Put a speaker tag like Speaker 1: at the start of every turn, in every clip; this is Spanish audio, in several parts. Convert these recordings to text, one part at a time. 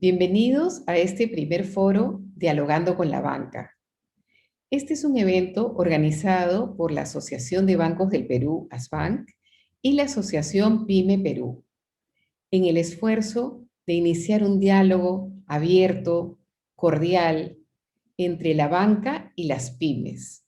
Speaker 1: Bienvenidos a este primer foro Dialogando con la Banca. Este es un evento organizado por la Asociación de Bancos del Perú, ASBank, y la Asociación PYME Perú, en el esfuerzo de iniciar un diálogo abierto, cordial, entre la banca y las pymes.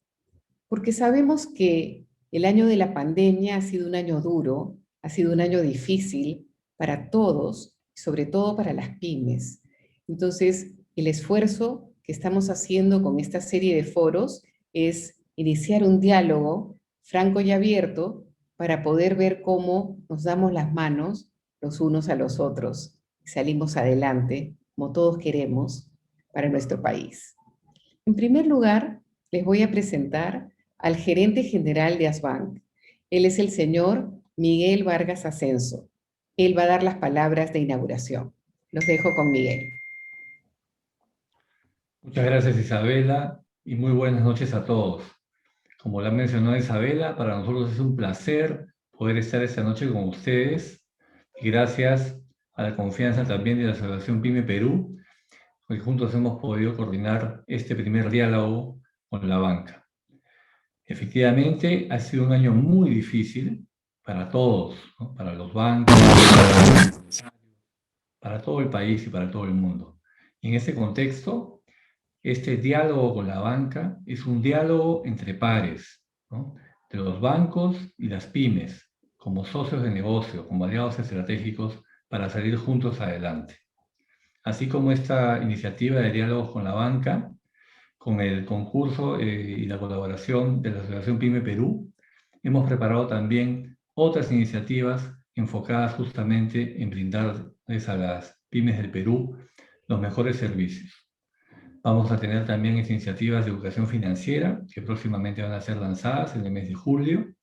Speaker 1: Porque sabemos que el año de la pandemia ha sido un año duro, ha sido un año difícil para todos, sobre todo para las pymes. Entonces, el esfuerzo que estamos haciendo con esta serie de foros es iniciar un diálogo franco y abierto para poder ver cómo nos damos las manos los unos a los otros y salimos adelante, como todos queremos, para nuestro país. En primer lugar, les voy a presentar al gerente general de ASBank. Él es el señor Miguel Vargas Ascenso. Él va a dar las palabras de inauguración. Los dejo con Miguel.
Speaker 2: Muchas gracias, Isabela, y muy buenas noches a todos. Como la mencionó Isabela, para nosotros es un placer poder estar esta noche con ustedes, y gracias a la confianza también de la Asociación PYME Perú, que juntos hemos podido coordinar este primer diálogo con la banca. Efectivamente, ha sido un año muy difícil para todos, ¿no? Para los bancos, para todo el país y para todo el mundo. Y en ese contexto, este diálogo con la banca es un diálogo entre pares, ¿no? De los bancos y las pymes, como socios de negocio, como aliados estratégicos para salir juntos adelante. Así como esta iniciativa de diálogo con la banca, con el concurso y la colaboración de la Asociación PYME Perú, hemos preparado también otras iniciativas enfocadas justamente en brindarles a las pymes del Perú los mejores servicios. Vamos a tener también iniciativas de educación financiera que próximamente van a ser lanzadas en el mes de julio.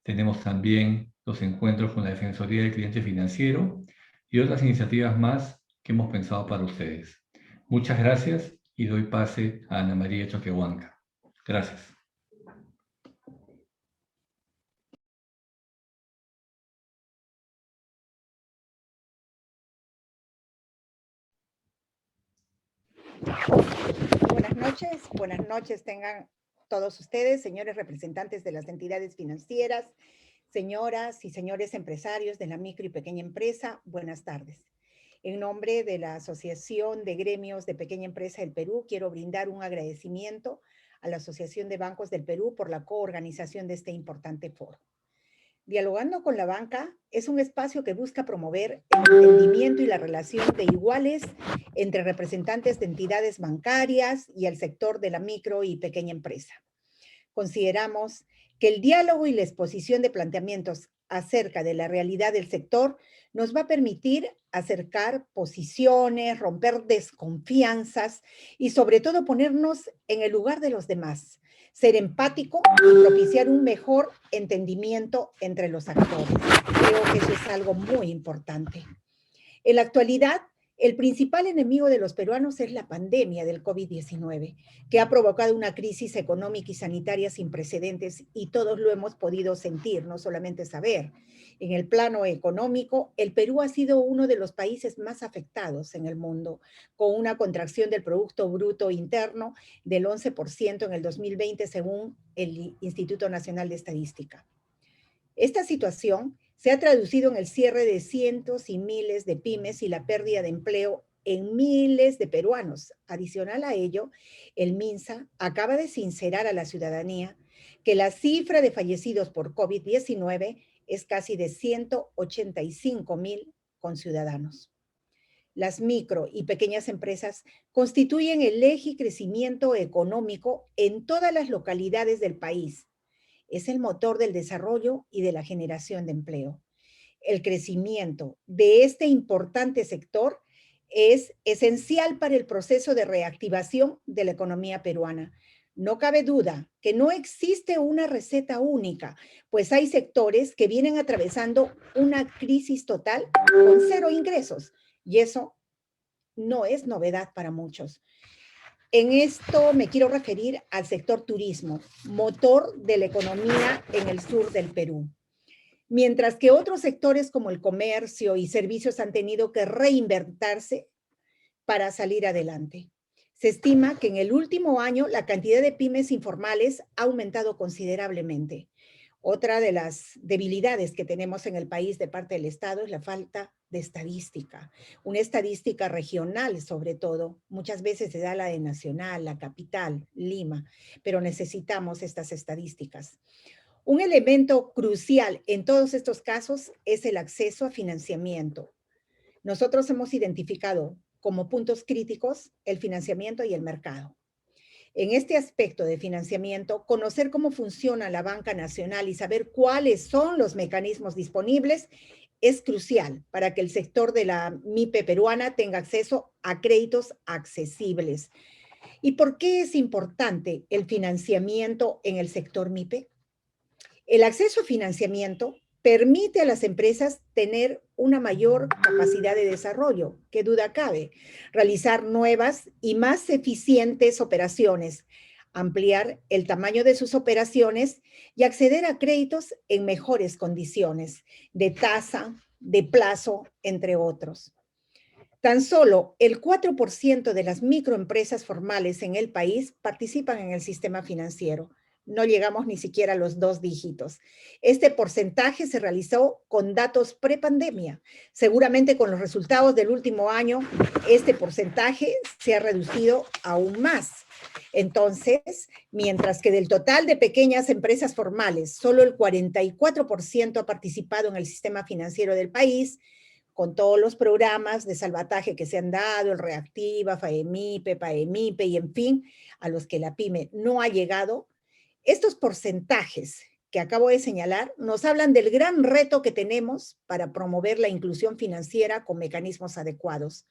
Speaker 2: Tenemos también los encuentros con la Defensoría del Cliente Financiero y otras iniciativas más que hemos pensado para ustedes. Muchas gracias y doy pase a Ana María Choquehuanca. Gracias.
Speaker 3: Buenas noches tengan todos ustedes, señores representantes de las entidades financieras, señoras y señores empresarios de la micro y pequeña empresa, buenas tardes. En nombre de la Asociación de Gremios de Pequeña Empresa del Perú, quiero brindar un agradecimiento a la Asociación de Bancos del Perú por la coorganización de este importante foro. Dialogando con la banca es un espacio que busca promover el entendimiento y la relación de iguales entre representantes de entidades bancarias y el sector de la micro y pequeña empresa. Consideramos que el diálogo y la exposición de planteamientos acerca de la realidad del sector nos va a permitir acercar posiciones, romper desconfianzas y sobre todo ponernos en el lugar de los demás, ser empático y propiciar un mejor entendimiento entre los actores. Creo que eso es algo muy importante. En la actualidad, el principal enemigo de los peruanos es la pandemia del COVID-19, que ha provocado una crisis económica y sanitaria sin precedentes y todos lo hemos podido sentir, no solamente saber. En el plano económico, el Perú ha sido uno de los países más afectados en el mundo, con una contracción del Producto Bruto Interno del 11% en el 2020, según el Instituto Nacional de Estadística. Esta situación se ha traducido en el cierre de cientos y miles de pymes y la pérdida de empleo en miles de peruanos. Adicional a ello, el MINSA acaba de sincerar a la ciudadanía que la cifra de fallecidos por COVID-19 es casi de 185,000 conciudadanos. Las micro y pequeñas empresas constituyen el eje y crecimiento económico en todas las localidades del país. Es el motor del desarrollo y de la generación de empleo. El crecimiento de este importante sector es esencial para el proceso de reactivación de la economía peruana. No cabe duda que no existe una receta única, pues hay sectores que vienen atravesando una crisis total con cero ingresos, y eso no es novedad para muchos. En esto me quiero referir al sector turismo, motor de la economía en el sur del Perú. Mientras que otros sectores como el comercio y servicios han tenido que reinventarse, para salir adelante. Se estima que en el último año la cantidad de pymes informales ha aumentado considerablemente. Otra de las debilidades que tenemos en el país de parte del Estado es la falta de estadística, una estadística regional sobre todo. Muchas veces se da la de nacional, la capital, Lima, pero necesitamos estas estadísticas. Un elemento crucial en todos estos casos es el acceso a financiamiento. Nosotros hemos identificado como puntos críticos el financiamiento y el mercado. En este aspecto de financiamiento, conocer cómo funciona la banca nacional y saber cuáles son los mecanismos disponibles es crucial para que el sector de la MIPE peruana tenga acceso a créditos accesibles. ¿Y por qué es importante el financiamiento en el sector MIPE? El acceso a financiamiento permite a las empresas tener una mayor capacidad de desarrollo, qué duda cabe, realizar nuevas y más eficientes operaciones, ampliar el tamaño de sus operaciones y acceder a créditos en mejores condiciones, de tasa, de plazo, entre otros. Tan solo el 4% de las microempresas formales en el país participan en el sistema financiero. No llegamos ni siquiera a los 2 dígitos. Este porcentaje se realizó con datos prepandemia. Seguramente con los resultados del último año, este porcentaje se ha reducido aún más. Entonces, mientras que del total de pequeñas empresas formales, solo el 44% ha participado en el sistema financiero del país, con todos los programas de salvataje que se han dado, el Reactiva, FAEMIPE, PAEMIPE y en fin, a los que la pyme no ha llegado, estos porcentajes que acabo de señalar nos hablan del gran reto que tenemos para promover la inclusión financiera con mecanismos adecuados,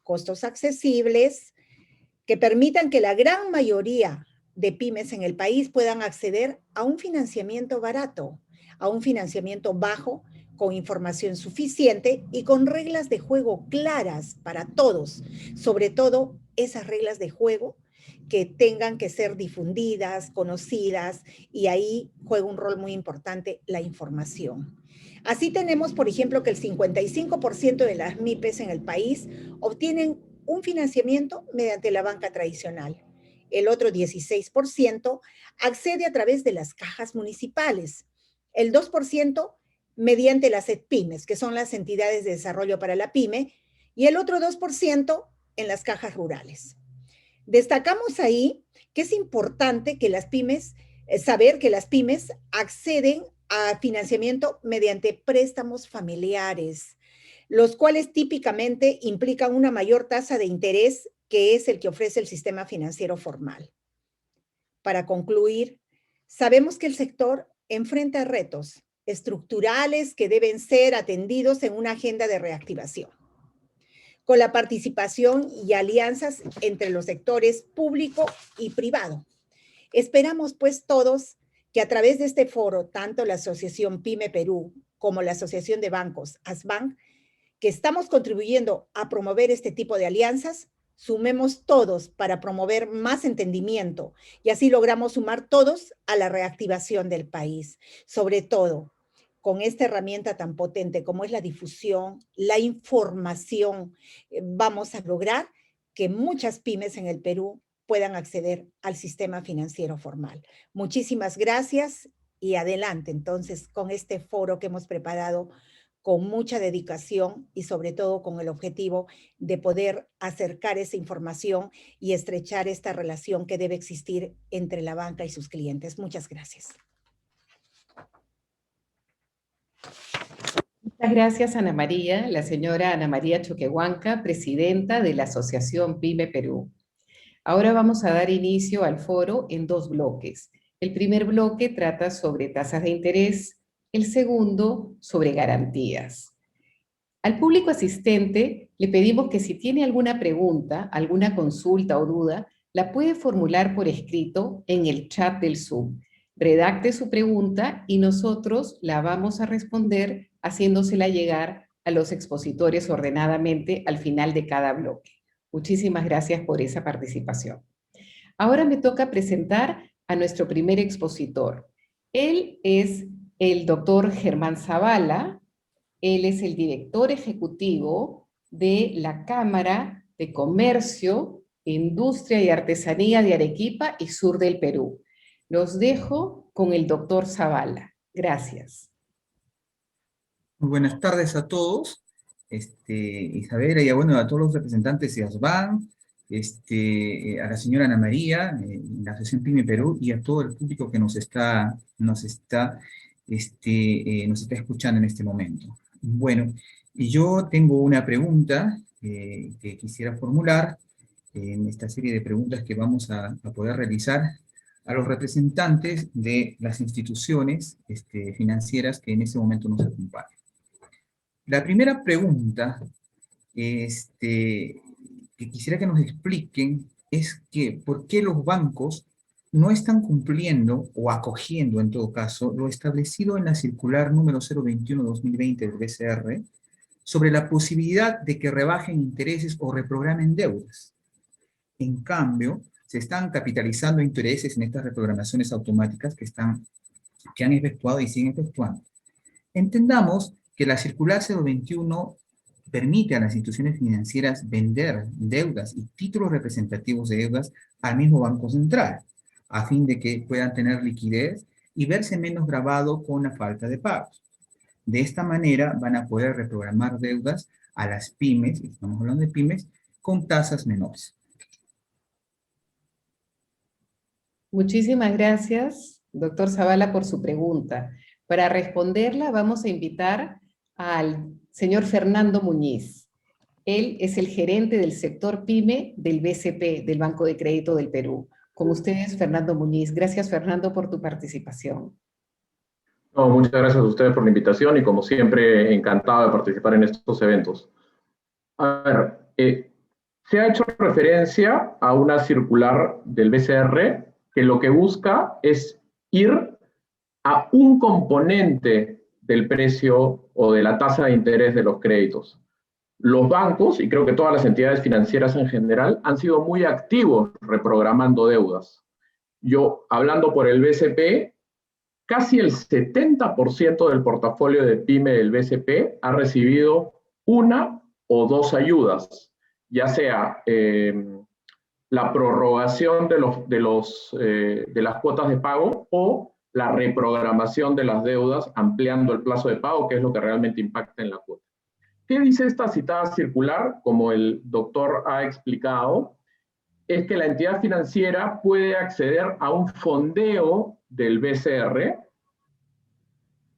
Speaker 3: costos accesibles, que permitan que la gran mayoría de pymes en el país puedan acceder a un financiamiento barato, a un financiamiento bajo, con información suficiente y con reglas de juego claras para todos, sobre todo esas reglas de juego que tengan que ser difundidas, conocidas, y ahí juega un rol muy importante la información. Así tenemos, por ejemplo, que el 55% de las MIPES en el país obtienen un financiamiento mediante la banca tradicional. El otro 16% accede a través de las cajas municipales. El 2% mediante las EDPymes, que son las entidades de desarrollo para la pyme, y el otro 2% en las cajas rurales. Destacamos ahí que es importante que las pymes, saber que las pymes acceden a financiamiento mediante préstamos familiares, los cuales típicamente implican una mayor tasa de interés que es el que ofrece el sistema financiero formal. Para concluir, sabemos que el sector enfrenta retos estructurales que deben ser atendidos en una agenda de reactivación, con la participación y alianzas entre los sectores público y privado. Esperamos pues todos que a través de este foro, tanto la Asociación PYME Perú como la Asociación de Bancos, ASBank, que estamos contribuyendo a promover este tipo de alianzas, sumemos todos para promover más entendimiento y así logramos sumar todos a la reactivación del país. Sobre todo, con esta herramienta tan potente como es la difusión, la información, vamos a lograr que muchas pymes en el Perú puedan acceder al sistema financiero formal. Muchísimas gracias y adelante entonces con este foro que hemos preparado con mucha dedicación y sobre todo con el objetivo de poder acercar esa información y estrechar esta relación que debe existir entre la banca y sus clientes. Muchas gracias.
Speaker 1: Muchas gracias, Ana María, la señora Ana María Choquehuanca, presidenta de la Asociación PYME Perú. Ahora vamos a dar inicio al foro en 2 bloques. El primer bloque trata sobre tasas de interés, el segundo sobre garantías. Al público asistente le pedimos que si tiene alguna pregunta, alguna consulta o duda, la puede formular por escrito en el chat del Zoom. Redacte su pregunta y nosotros la vamos a responder haciéndosela llegar a los expositores ordenadamente al final de cada bloque. Muchísimas gracias por esa participación. Ahora me toca presentar a nuestro primer expositor. Él es el doctor Germán Zavala. Él es el director ejecutivo de la Cámara de Comercio, Industria y Artesanía de Arequipa y sur del Perú. Los dejo con el doctor Zavala. Gracias.
Speaker 4: Muy buenas tardes a todos. Isabela, y bueno, a todos los representantes de ASBAN, a la señora Ana María, la Asociación PYME Perú, y a todo el público que nos está escuchando en este momento. Bueno, yo tengo una pregunta que quisiera formular en esta serie de preguntas que vamos a poder realizar a los representantes de las instituciones financieras que en este momento nos acompañan. La primera pregunta que quisiera que nos expliquen es que por qué los bancos no están cumpliendo o acogiendo, en todo caso, lo establecido en la circular número 021-2020 del BCR sobre la posibilidad de que rebajen intereses o reprogramen deudas. En cambio, se están capitalizando intereses en estas reprogramaciones automáticas que han efectuado y siguen efectuando. Entendamos que la circular 021 permite a las instituciones financieras vender deudas y títulos representativos de deudas al mismo Banco Central, a fin de que puedan tener liquidez y verse menos gravados con la falta de pagos. De esta manera van a poder reprogramar deudas a las pymes, estamos hablando de pymes, con tasas menores.
Speaker 1: Muchísimas gracias, doctor Zavala, por su pregunta. Para responderla vamos a invitar al señor Fernando Muñiz. Él es el gerente del sector PYME del BCP, del Banco de Crédito del Perú. Con ustedes, Fernando Muñiz. Gracias, Fernando, por tu participación.
Speaker 5: No, muchas gracias a ustedes por la invitación y, como siempre, encantado de participar en estos eventos. A ver, se ha hecho referencia a una circular del BCR que lo que busca es ir a un componente del precio o de la tasa de interés de los créditos. Los bancos, y creo que todas las entidades financieras en general, han sido muy activos reprogramando deudas. Yo, hablando por el BCP, casi el 70% del portafolio de PYME del BCP ha recibido una o dos ayudas, ya sea la prorrogación de las cuotas de pago o la reprogramación de las deudas ampliando el plazo de pago, que es lo que realmente impacta en la cuota. ¿Qué dice esta citada circular? Como el doctor ha explicado, es que la entidad financiera puede acceder a un fondeo del BCR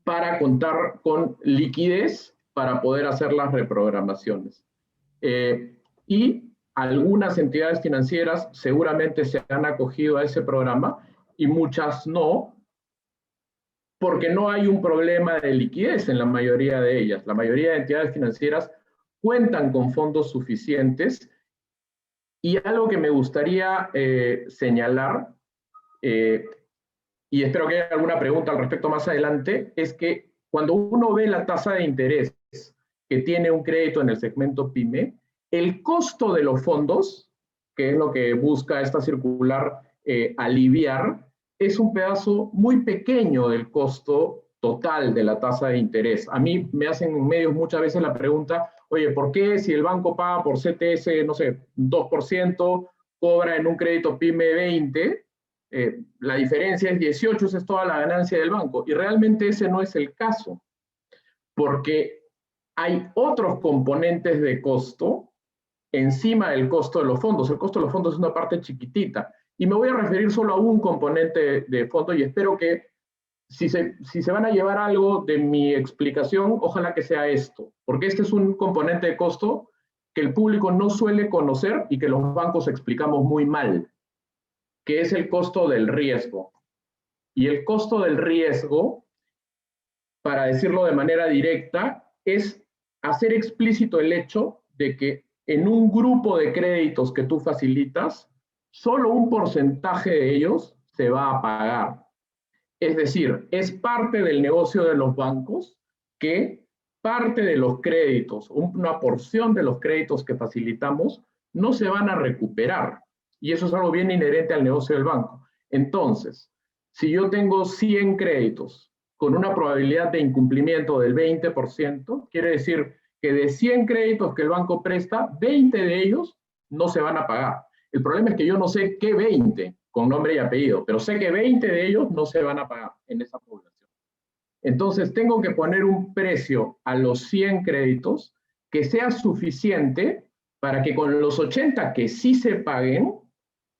Speaker 5: para contar con liquidez para poder hacer las reprogramaciones. Y algunas entidades financieras seguramente se han acogido a ese programa y muchas no, porque no hay un problema de liquidez en la mayoría de ellas. La mayoría de entidades financieras cuentan con fondos suficientes. Y algo que me gustaría señalar, y espero que haya alguna pregunta al respecto más adelante, es que cuando uno ve la tasa de interés que tiene un crédito en el segmento PYME, el costo de los fondos, que es lo que busca esta circular aliviar, es un pedazo muy pequeño del costo total de la tasa de interés. A mí me hacen en medios muchas veces la pregunta, oye, ¿por qué si el banco paga por CTS, no sé, 2%, cobra en un crédito PYME 20%, la diferencia es 18, esa es toda la ganancia del banco? Y realmente ese no es el caso, porque hay otros componentes de costo encima del costo de los fondos. El costo de los fondos es una parte chiquitita. Y me voy a referir solo a un componente de fondo y espero que si se van a llevar algo de mi explicación, ojalá que sea esto, porque este es un componente de costo que el público no suele conocer y que los bancos explicamos muy mal, que es el costo del riesgo. Y el costo del riesgo, para decirlo de manera directa, es hacer explícito el hecho de que en un grupo de créditos que tú facilitas, solo un porcentaje de ellos se va a pagar. Es decir, es parte del negocio de los bancos que parte de los créditos, una porción de los créditos que facilitamos, no se van a recuperar. Y eso es algo bien inherente al negocio del banco. Entonces, si yo tengo 100 créditos con una probabilidad de incumplimiento del 20%, quiere decir que de 100 créditos que el banco presta, 20 de ellos no se van a pagar. El problema es que yo no sé qué 20 con nombre y apellido, pero sé que 20 de ellos no se van a pagar en esa población. Entonces tengo que poner un precio a los 100 créditos que sea suficiente para que con los 80 que sí se paguen,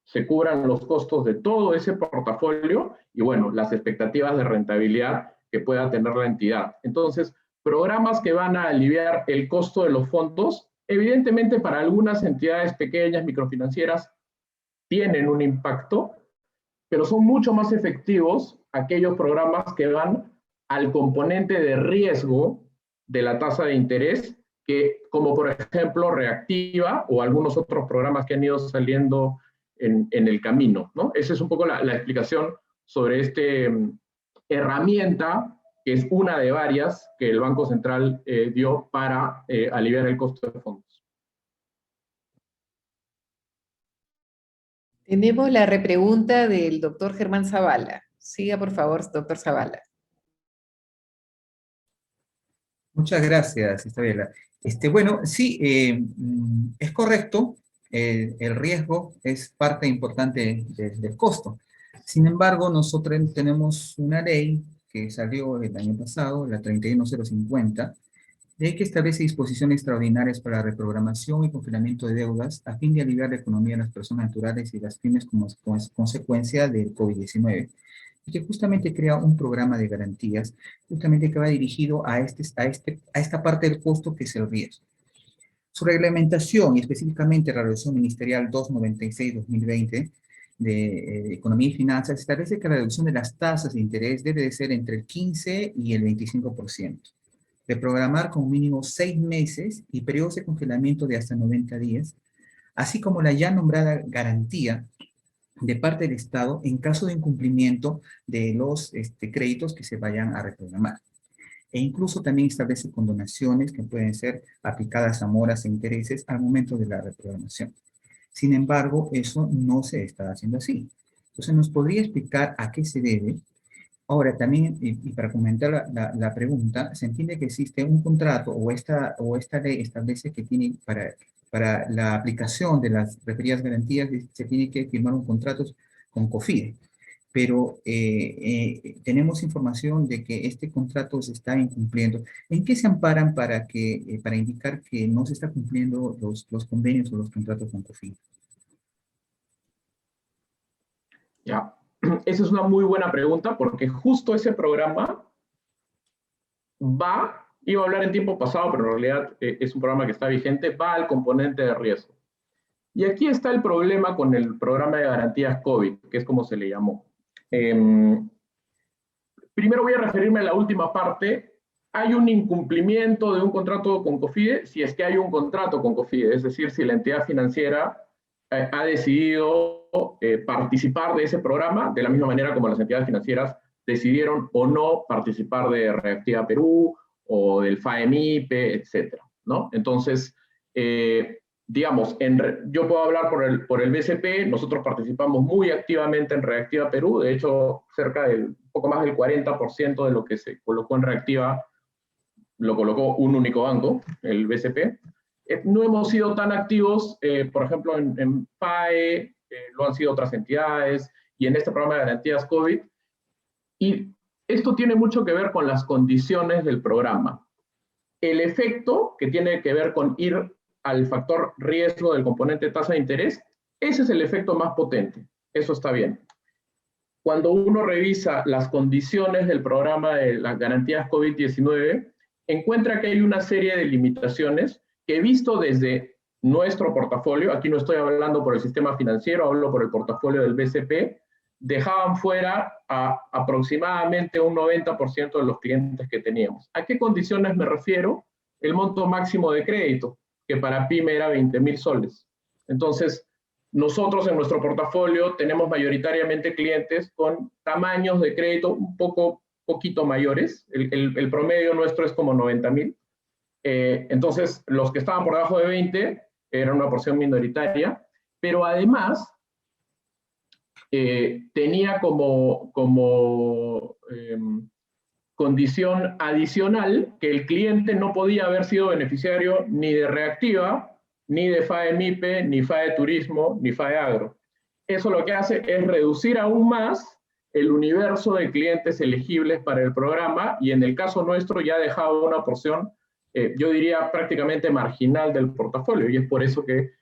Speaker 5: se cubran los costos de todo ese portafolio y, bueno, las expectativas de rentabilidad que pueda tener la entidad. Entonces, programas que van a aliviar el costo de los fondos, evidentemente para algunas entidades pequeñas, microfinancieras, tienen un impacto, pero son mucho más efectivos aquellos programas que van al componente de riesgo de la tasa de interés, que, como por ejemplo Reactiva o algunos otros programas que han ido saliendo en el camino, ¿no? Esa es un poco la explicación sobre esta herramienta, que es una de varias que el Banco Central dio para aliviar el costo de fondos.
Speaker 1: Tenemos la repregunta del doctor Germán Zavala. Siga, por favor, doctor Zavala.
Speaker 4: Muchas gracias, Isabela. Bueno, sí, es correcto, el riesgo es parte importante del costo. Sin embargo, nosotros tenemos una ley que salió el año pasado, la 31050, ley que establece disposiciones extraordinarias para la reprogramación y congelamiento de deudas a fin de aliviar la economía de las personas naturales y las pymes como consecuencia del COVID-19. Y que justamente crea un programa de garantías, justamente que va dirigido a esta parte del costo que es el riesgo. Su reglamentación, y específicamente la Resolución Ministerial 296-2020 de Economía y Finanzas, establece que la reducción de las tasas de interés debe de ser entre el 15 y el 25%. De programar con mínimo 6 meses y periodos de congelamiento de hasta 90 días, así como la ya nombrada garantía de parte del Estado en caso de incumplimiento de los créditos que se vayan a reprogramar. E incluso también establece condonaciones que pueden ser aplicadas a moras e intereses al momento de la reprogramación. Sin embargo, eso no se está haciendo así. Entonces, ¿nos podría explicar a qué se debe? Ahora, también, y para comentar la pregunta, se entiende que existe un contrato o esta ley establece que tiene para la aplicación de las referidas garantías se tiene que firmar un contrato con COFIDE, pero tenemos información de que este contrato se está incumpliendo. ¿En qué se amparan para indicar que no se está cumpliendo los convenios o los contratos con COFIDE?
Speaker 5: Ya, esa es una muy buena pregunta porque justo ese programa iba a hablar en tiempo pasado, pero en realidad es un programa que está vigente, va al componente de riesgo. Y aquí está el problema con el programa de garantías COVID, que es como se le llamó. Primero voy a referirme a la última parte. Hay un incumplimiento de un contrato con COFIDE si es que hay un contrato con COFIDE, es decir, si la entidad financiera ha decidido participar de ese programa, de la misma manera como las entidades financieras decidieron o no participar de Reactiva Perú o del FAEMIPE, etcétera, ¿no? Entonces, digamos, yo puedo hablar por el BCP, nosotros participamos muy activamente en Reactiva Perú, de hecho, poco más del 40% de lo que se colocó en Reactiva lo colocó un único banco, el BCP. No hemos sido tan activos, por ejemplo, en PAE, lo han sido otras entidades, y en este programa de garantías COVID. Y esto tiene mucho que ver con las condiciones del programa. El efecto que tiene que ver con ir al factor riesgo del componente tasa de interés, ese es el efecto más potente. Eso está bien. Cuando uno revisa las condiciones del programa de las garantías COVID-19, encuentra que hay una serie de limitaciones que, visto desde nuestro portafolio, aquí no estoy hablando por el sistema financiero, hablo por el portafolio del BCP, dejaban fuera a aproximadamente un 90% de los clientes que teníamos. ¿A qué condiciones me refiero? El monto máximo de crédito, que para PYME era 20.000 soles. Entonces, nosotros en nuestro portafolio tenemos mayoritariamente clientes con tamaños de crédito un poquito mayores. El promedio nuestro es como 90.000. Entonces, los que estaban por debajo de 20 eran una porción minoritaria, pero además tenía como condición adicional que el cliente no podía haber sido beneficiario ni de Reactiva ni de FAE MIPE, ni FAE Turismo, ni FAE Agro. Eso lo que hace es reducir aún más el universo de clientes elegibles para el programa, y en el caso nuestro ya ha dejado una porción, yo diría prácticamente marginal del portafolio, y es por eso que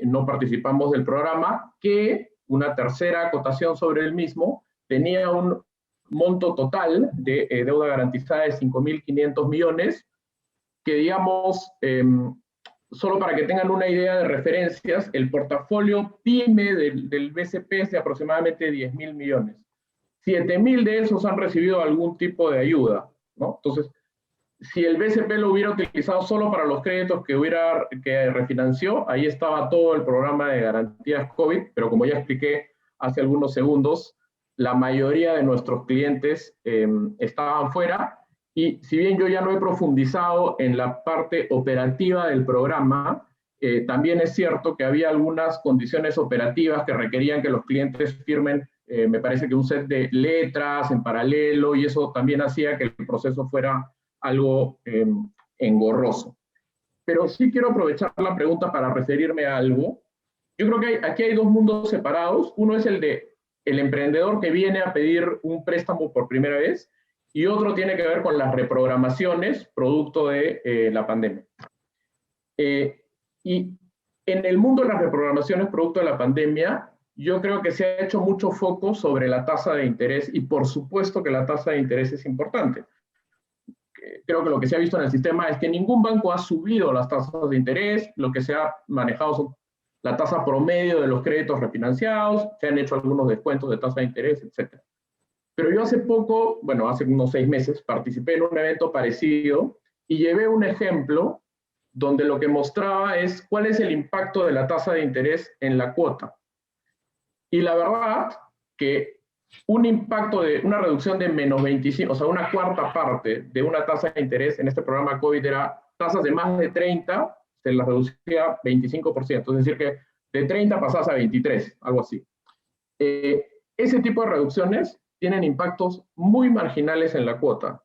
Speaker 5: no participamos del programa, que una tercera acotación sobre el mismo tenía un monto total de deuda garantizada de 5.500 millones, que digamos, solo para que tengan una idea de referencias, el portafolio PYME del BCP es de aproximadamente 10.000 millones. 7.000 de esos han recibido algún tipo de ayuda, ¿no? Entonces, si el BCP lo hubiera utilizado solo para los créditos que refinanció, ahí estaba todo el programa de garantías COVID, pero como ya expliqué hace algunos segundos, la mayoría de nuestros clientes estaban fuera, y si bien yo ya no he profundizado en la parte operativa del programa, también es cierto que había algunas condiciones operativas que requerían que los clientes firmen, me parece que un set de letras en paralelo, y eso también hacía que el proceso fuera algo engorroso. Pero sí quiero aprovechar la pregunta para referirme a algo. Yo creo que aquí hay dos mundos separados. Uno es el de el emprendedor que viene a pedir un préstamo por primera vez, y otro tiene que ver con las reprogramaciones producto de la pandemia. Y en el mundo de las reprogramaciones producto de la pandemia, yo creo que se ha hecho mucho foco sobre la tasa de interés, y por supuesto que la tasa de interés es importante. Creo que lo que se ha visto en el sistema es que ningún banco ha subido las tasas de interés, lo que se ha manejado son la tasa promedio de los créditos refinanciados, se han hecho algunos descuentos de tasa de interés, etc. Pero yo hace poco, bueno, hace unos 6 meses, participé en un evento parecido y llevé un ejemplo donde lo que mostraba es cuál es el impacto de la tasa de interés en la cuota. Y la verdad que un impacto de una reducción de menos 25, o sea, una cuarta parte de una tasa de interés en este programa COVID era tasas de más de 30, se las reducía 25%, es decir que de 30 pasas a 23, algo así. Ese tipo de reducciones tienen impactos muy marginales en la cuota.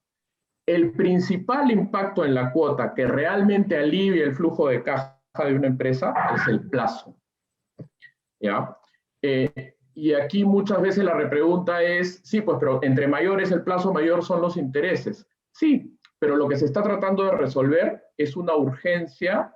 Speaker 5: El principal impacto en la cuota que realmente alivia el flujo de caja de una empresa es el plazo. ¿Ya? Y aquí muchas veces la repregunta es, sí, pues, pero entre mayor es el plazo, mayor son los intereses. Sí, pero lo que se está tratando de resolver es una urgencia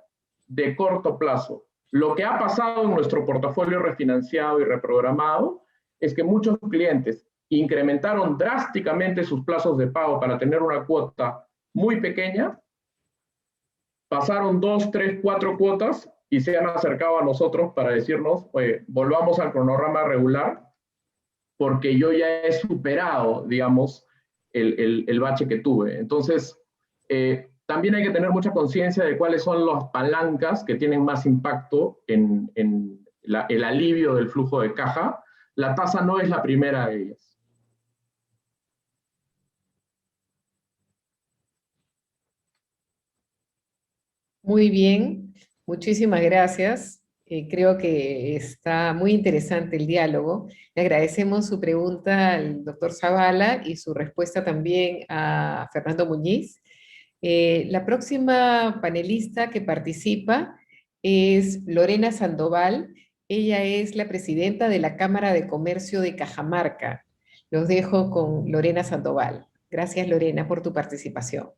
Speaker 5: de corto plazo. Lo que ha pasado en nuestro portafolio refinanciado y reprogramado es que muchos clientes incrementaron drásticamente sus plazos de pago para tener una cuota muy pequeña, pasaron 2, 3, 4 cuotas y se han acercado a nosotros para decirnos, oye, volvamos al cronograma regular porque yo ya he superado, digamos, el bache que tuve. Entonces, también hay que tener mucha conciencia de cuáles son las palancas que tienen más impacto en el alivio del flujo de caja. La tasa no es la primera de ellas.
Speaker 1: Muy bien, muchísimas gracias. Creo que está muy interesante el diálogo. Le agradecemos su pregunta al doctor Zavala y su respuesta también a Fernando Muñiz. La próxima panelista que participa es Lorena Sandoval. Ella es la presidenta de la Cámara de Comercio de Cajamarca. Los dejo con Lorena Sandoval. Gracias, Lorena, por tu participación.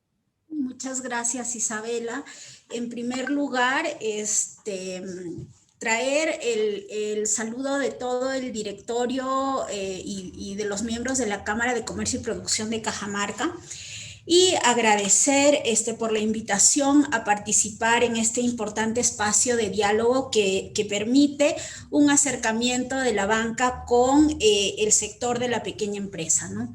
Speaker 6: Muchas gracias, Isabela. En primer lugar, traer el saludo de todo el directorio y de los miembros de la Cámara de Comercio y Producción de Cajamarca, y agradecer por la invitación a participar en este importante espacio de diálogo que permite un acercamiento de la banca con el sector de la pequeña empresa, ¿no?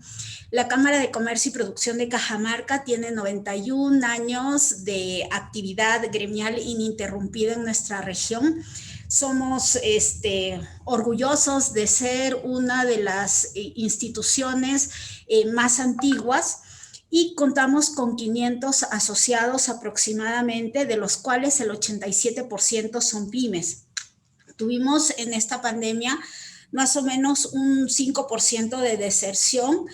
Speaker 6: La Cámara de Comercio y Producción de Cajamarca tiene 91 años de actividad gremial ininterrumpida en nuestra región. Somos orgullosos de ser una de las instituciones más antiguas, y contamos con 500 asociados aproximadamente, de los cuales el 87% son pymes. Tuvimos en esta pandemia más o menos un 5% de deserción,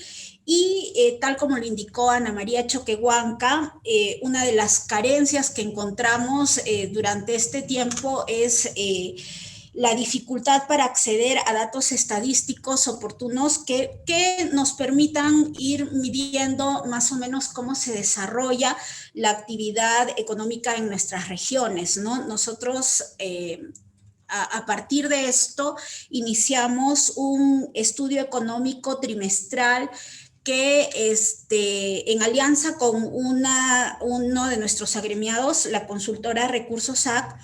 Speaker 6: Y tal como lo indicó Ana María Choquehuanca, una de las carencias que encontramos durante este tiempo es la dificultad para acceder a datos estadísticos oportunos que nos permitan ir midiendo más o menos cómo se desarrolla la actividad económica en nuestras regiones, ¿no? Nosotros a partir de esto iniciamos un estudio económico trimestral que en alianza con uno de nuestros agremiados, la consultora Recursos AC,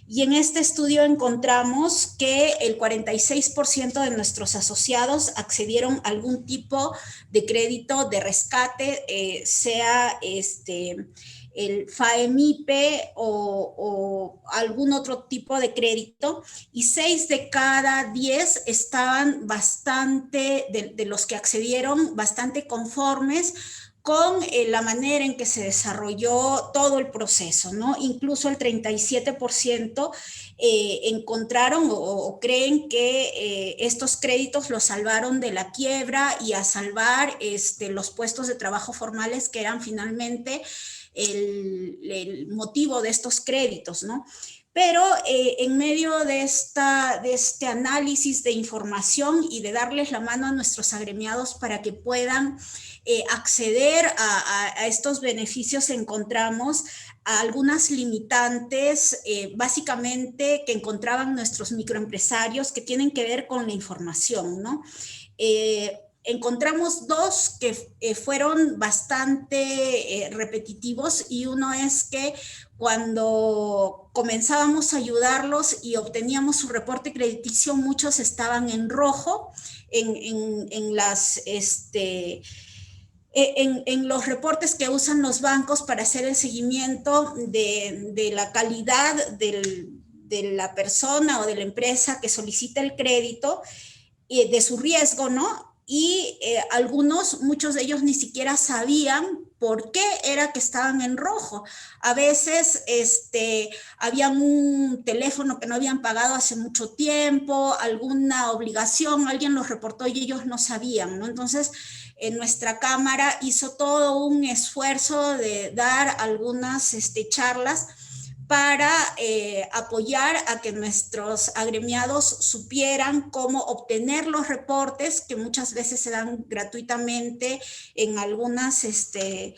Speaker 6: y en este estudio encontramos que el 46% de nuestros asociados accedieron a algún tipo de crédito de rescate, sea el FAEMIPE o algún otro tipo de crédito, y 6 de cada 10 estaban bastante, de los que accedieron, bastante conformes con la manera en que se desarrolló todo el proceso, ¿no? Incluso el 37% encontraron o creen que estos créditos los salvaron de la quiebra y a salvar los puestos de trabajo formales que eran finalmente el motivo de estos créditos, ¿no? Pero en medio de este análisis de información y de darles la mano a nuestros agremiados para que puedan acceder a estos beneficios, encontramos algunas limitantes, básicamente que encontraban nuestros microempresarios, que tienen que ver con la información, ¿no? Encontramos dos que fueron bastante repetitivos, y uno es que cuando comenzábamos a ayudarlos y obteníamos su reporte crediticio, muchos estaban en rojo en los reportes que usan los bancos para hacer el seguimiento de la calidad de la persona o de la empresa que solicita el crédito y de su riesgo, ¿no? Y muchos de ellos ni siquiera sabían por qué era que estaban en rojo. A veces había un teléfono que no habían pagado hace mucho tiempo, alguna obligación, alguien los reportó y ellos no sabían, ¿no? Entonces, nuestra cámara hizo todo un esfuerzo de dar algunas charlas para apoyar a que nuestros agremiados supieran cómo obtener los reportes, que muchas veces se dan gratuitamente en algunas de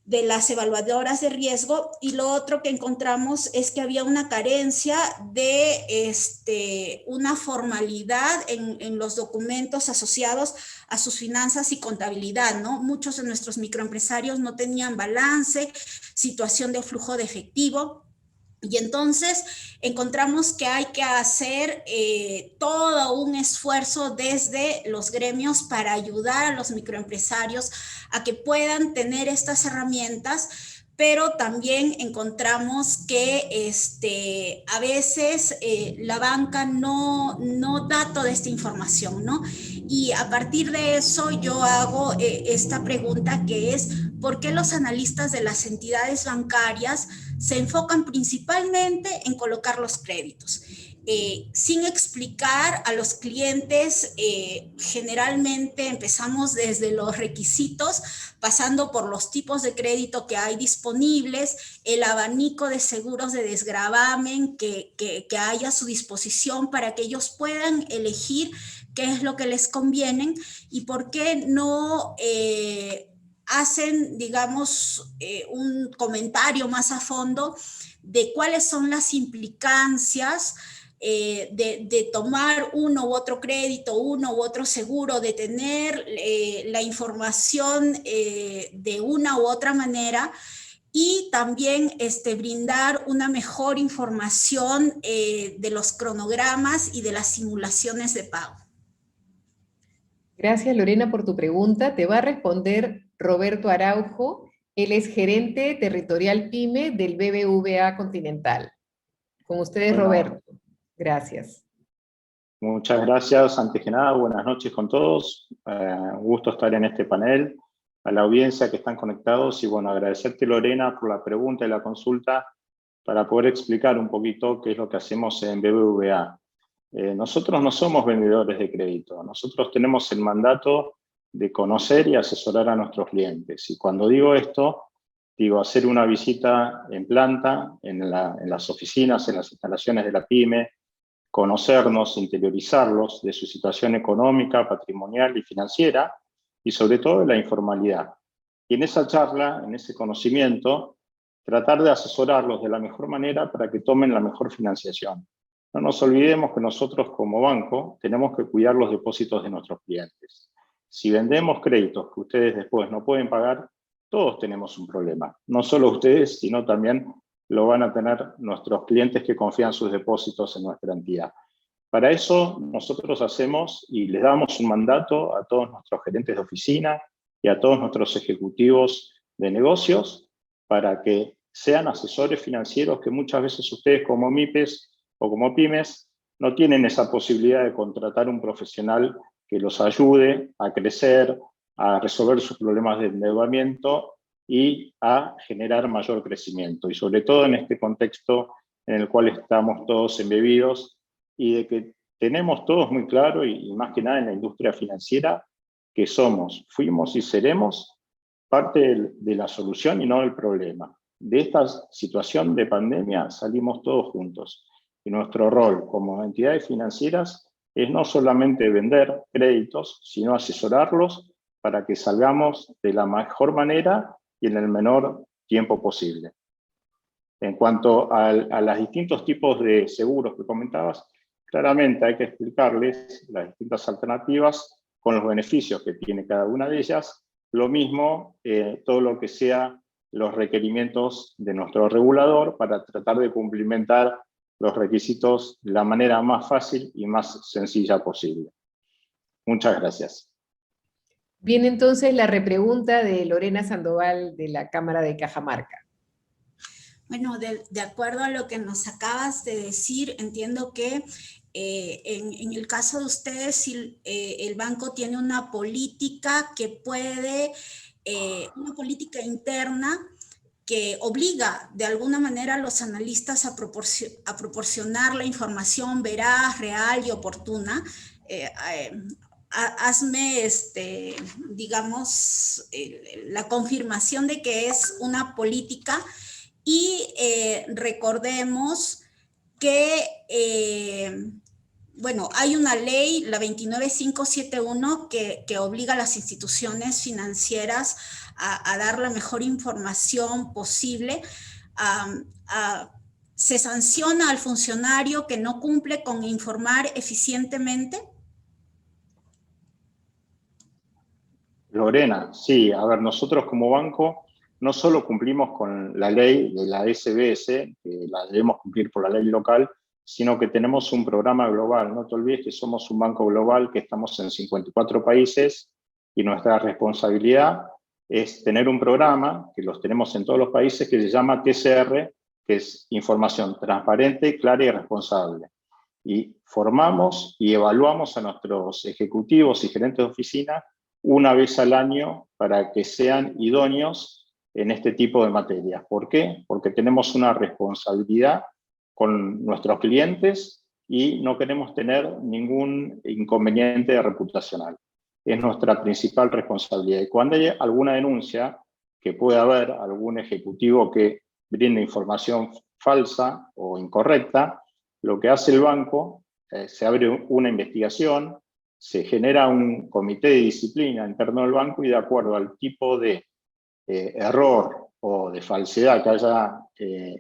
Speaker 6: las evaluadoras de riesgo. Y lo otro que encontramos es que había una carencia de una formalidad en los documentos asociados a sus finanzas y contabilidad, ¿no? Muchos de nuestros microempresarios no tenían balance, situación de flujo de efectivo. Y entonces encontramos que hay que hacer todo un esfuerzo desde los gremios para ayudar a los microempresarios a que puedan tener estas herramientas, pero también encontramos que a veces la banca no da toda esta información, ¿no? Y a partir de eso yo hago esta pregunta, que es: ¿por qué los analistas de las entidades bancarias se enfocan principalmente en colocar los créditos, sin explicar a los clientes? Generalmente empezamos desde los requisitos, pasando por los tipos de crédito que hay disponibles, el abanico de seguros de desgravamen que hay a su disposición para que ellos puedan elegir qué es lo que les conviene, y por qué no hacen, digamos, un comentario más a fondo de cuáles son las implicancias de tomar uno u otro crédito, uno u otro seguro, de tener la información de una u otra manera, y también brindar una mejor información de los cronogramas y de las simulaciones de pago.
Speaker 1: Gracias, Lorena, por tu pregunta. Te va a responder Roberto Araujo. Él es gerente territorial PYME del BBVA Continental. Con ustedes, bueno, Roberto. Gracias.
Speaker 7: Muchas gracias. Antes que nada, buenas noches con todos. Un gusto estar en este panel. A la audiencia que están conectados, y bueno, agradecerte, Lorena, por la pregunta y la consulta para poder explicar un poquito qué es lo que hacemos en BBVA. Nosotros no somos vendedores de crédito. Nosotros tenemos el mandato de conocer y asesorar a nuestros clientes. Y cuando digo esto, digo hacer una visita en planta, en las oficinas, en las instalaciones de la PYME, conocernos, interiorizarlos de su situación económica, patrimonial y financiera, y sobre todo de la informalidad. Y en esa charla, en ese conocimiento, tratar de asesorarlos de la mejor manera para que tomen la mejor financiación. No nos olvidemos que nosotros como banco tenemos que cuidar los depósitos de nuestros clientes. Si vendemos créditos que ustedes después no pueden pagar, todos tenemos un problema. No solo ustedes, sino también lo van a tener nuestros clientes que confían sus depósitos en nuestra entidad. Para eso nosotros hacemos y les damos un mandato a todos nuestros gerentes de oficina y a todos nuestros ejecutivos de negocios para que sean asesores financieros que muchas veces ustedes como MIPES o como pymes no tienen esa posibilidad de contratar un profesional que los ayude a crecer, a resolver sus problemas de endeudamiento y a generar mayor crecimiento. Y sobre todo en este contexto en el cual estamos todos embebidos y de que tenemos todos muy claro, y más que nada en la industria financiera, que somos, fuimos y seremos parte de la solución y no del problema. De esta situación de pandemia salimos todos juntos. Y nuestro rol como entidades financieras es no solamente vender créditos, sino asesorarlos para que salgamos de la mejor manera y en el menor tiempo posible. En cuanto a los distintos tipos de seguros que comentabas, claramente hay que explicarles las distintas alternativas con los beneficios que tiene cada una de ellas. Lo mismo, todo lo que sea los requerimientos de nuestro regulador para tratar de cumplimentar los requisitos de la manera más fácil y más sencilla posible. Muchas gracias.
Speaker 1: Viene entonces la repregunta de Lorena Sandoval de la Cámara de Cajamarca.
Speaker 6: Bueno, de acuerdo a lo que nos acabas de decir, entiendo que en el caso de ustedes, si el banco tiene una política que puede, una política interna que obliga de alguna manera a los analistas a proporcionar la información veraz, real y oportuna. Hazme, digamos, la confirmación de que es una política. Y recordemos que, bueno, hay una ley, la 29571, que obliga a las instituciones financieras a dar la mejor información posible. ¿Se sanciona al funcionario que no cumple con informar eficientemente?
Speaker 7: Lorena, sí, a ver, nosotros como banco no solo cumplimos con la ley de la SBS, que la debemos cumplir por la ley local, sino que tenemos un programa global. No te olvides que somos un banco global, que estamos en 54 países, y nuestra responsabilidad es tener un programa, que los tenemos en todos los países, que se llama TCR, que es información transparente, clara y responsable. Y formamos y evaluamos a nuestros ejecutivos y gerentes de oficina una vez al año para que sean idóneos en este tipo de materias. ¿Por qué? Porque tenemos una responsabilidad con nuestros clientes y no queremos tener ningún inconveniente reputacional. Es nuestra principal responsabilidad. Y cuando hay alguna denuncia, que puede haber algún ejecutivo que brinde información falsa o incorrecta, lo que hace el banco, se abre una investigación, se genera un comité de disciplina interno del banco y de acuerdo al tipo de error o de falsedad que haya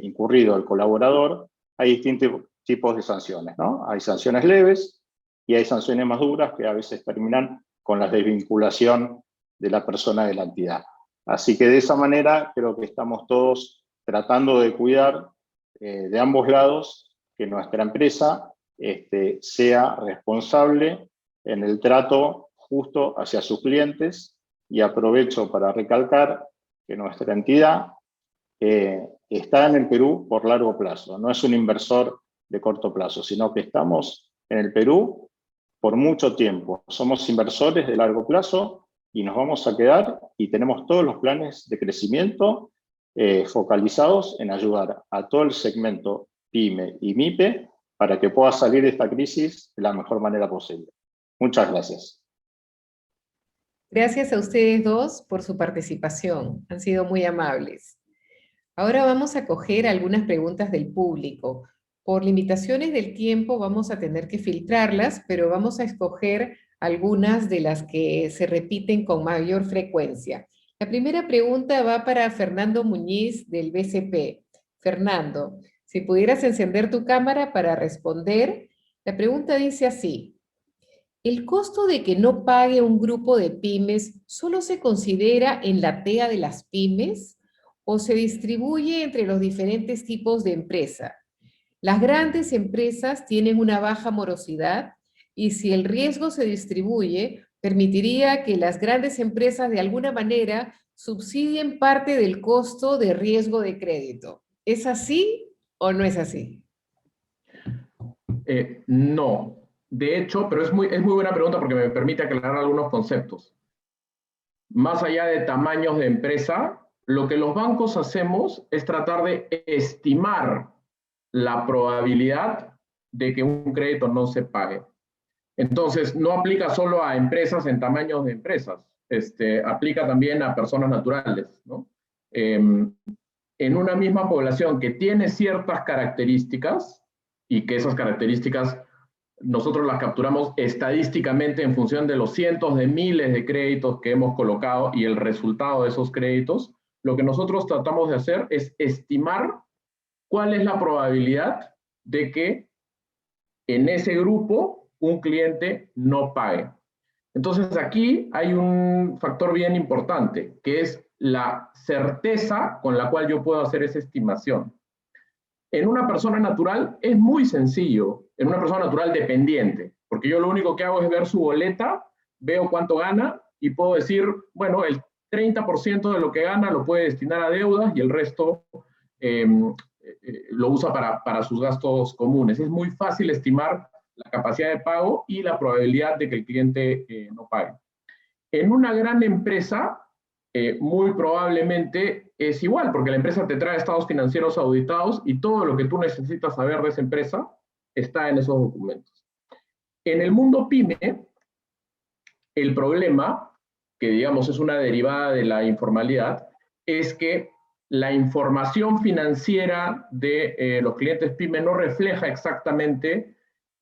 Speaker 7: incurrido el colaborador, hay distintos tipos de sanciones, ¿no? Hay sanciones leves y hay sanciones más duras que a veces terminan con la desvinculación de la persona de la entidad. Así que de esa manera creo que estamos todos tratando de cuidar de ambos lados que nuestra empresa sea responsable en el trato justo hacia sus clientes, y aprovecho para recalcar que nuestra entidad está en el Perú por largo plazo, no es un inversor de corto plazo, sino que estamos en el Perú por mucho tiempo. Somos inversores de largo plazo y nos vamos a quedar y tenemos todos los planes de crecimiento focalizados en ayudar a todo el segmento PYME y MIPE para que pueda salir de esta crisis de la mejor manera posible. Muchas gracias.
Speaker 1: Gracias a ustedes dos por su participación. Han sido muy amables. Ahora vamos a coger algunas preguntas del público. Por limitaciones del tiempo vamos a tener que filtrarlas, pero vamos a escoger algunas de las que se repiten con mayor frecuencia. La primera pregunta va para Fernando Muñiz del BCP. Fernando, si pudieras encender tu cámara para responder, la pregunta dice así: ¿el costo de que no pague un grupo de pymes solo se considera en la TEA de las pymes o se distribuye entre los diferentes tipos de empresa? Las grandes empresas tienen una baja morosidad y si el riesgo se distribuye, permitiría que las grandes empresas de alguna manera subsidien parte del costo de riesgo de crédito. ¿Es así o no es así?
Speaker 5: No. De hecho, pero es muy buena pregunta porque me permite aclarar algunos conceptos. Más allá de tamaños de empresa, lo que los bancos hacemos es tratar de estimar la probabilidad de que un crédito no se pague. Entonces, no aplica solo a empresas en tamaños de empresas, aplica también a personas naturales, ¿no? En una misma población que tiene ciertas características y que esas características nosotros las capturamos estadísticamente en función de los cientos de miles de créditos que hemos colocado y el resultado de esos créditos, lo que nosotros tratamos de hacer es estimar cuál es la probabilidad de que en ese grupo un cliente no pague. Entonces aquí hay un factor bien importante, que es la certeza con la cual yo puedo hacer esa estimación. En una persona natural es muy sencillo, en una persona natural dependiente, porque yo lo único que hago es ver su boleta, veo cuánto gana y puedo decir, bueno, el 30% de lo que gana lo puede destinar a deudas y el resto lo usa para sus gastos comunes. Es muy fácil estimar la capacidad de pago y la probabilidad de que el cliente no pague. En una gran empresa, muy probablemente es igual, porque la empresa te trae estados financieros auditados y todo lo que tú necesitas saber de esa empresa está en esos documentos. En el mundo PYME, el problema, que digamos es una derivada de la informalidad, es que la información financiera de los clientes PYME no refleja exactamente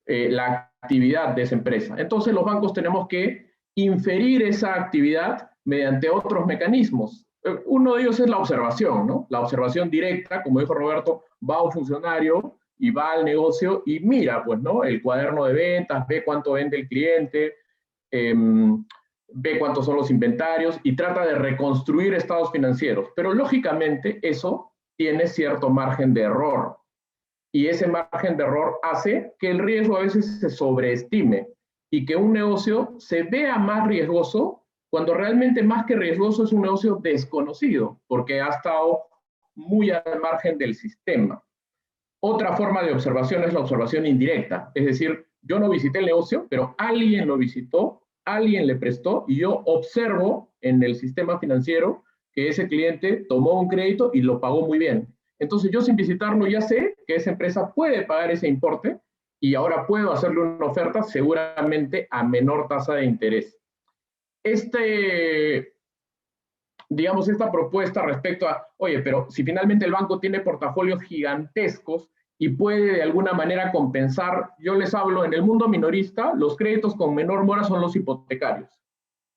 Speaker 5: la actividad de esa empresa. Entonces los bancos tenemos que inferir esa actividad mediante otros mecanismos. Uno de ellos es la observación, ¿no? La observación directa, como dijo Roberto, va a un funcionario y va al negocio y mira, pues, ¿no? El cuaderno de ventas, ve cuánto vende el cliente, ve cuántos son los inventarios y trata de reconstruir estados financieros. Pero lógicamente eso tiene cierto margen de error. Y ese margen de error hace que el riesgo a veces se sobreestime y que un negocio se vea más riesgoso cuando realmente más que riesgoso es un negocio desconocido, porque ha estado muy al margen del sistema. Otra forma de observación es la observación indirecta, es decir, yo no visité el negocio, pero alguien lo visitó, alguien le prestó y yo observo en el sistema financiero que ese cliente tomó un crédito y lo pagó muy bien. Entonces yo sin visitarlo ya sé que esa empresa puede pagar ese importe y ahora puedo hacerle una oferta seguramente a menor tasa de interés. Digamos, esta propuesta respecto a, oye, pero si finalmente el banco tiene portafolios gigantescos y puede de alguna manera compensar, yo les hablo, en el mundo minorista, los créditos con menor mora son los hipotecarios.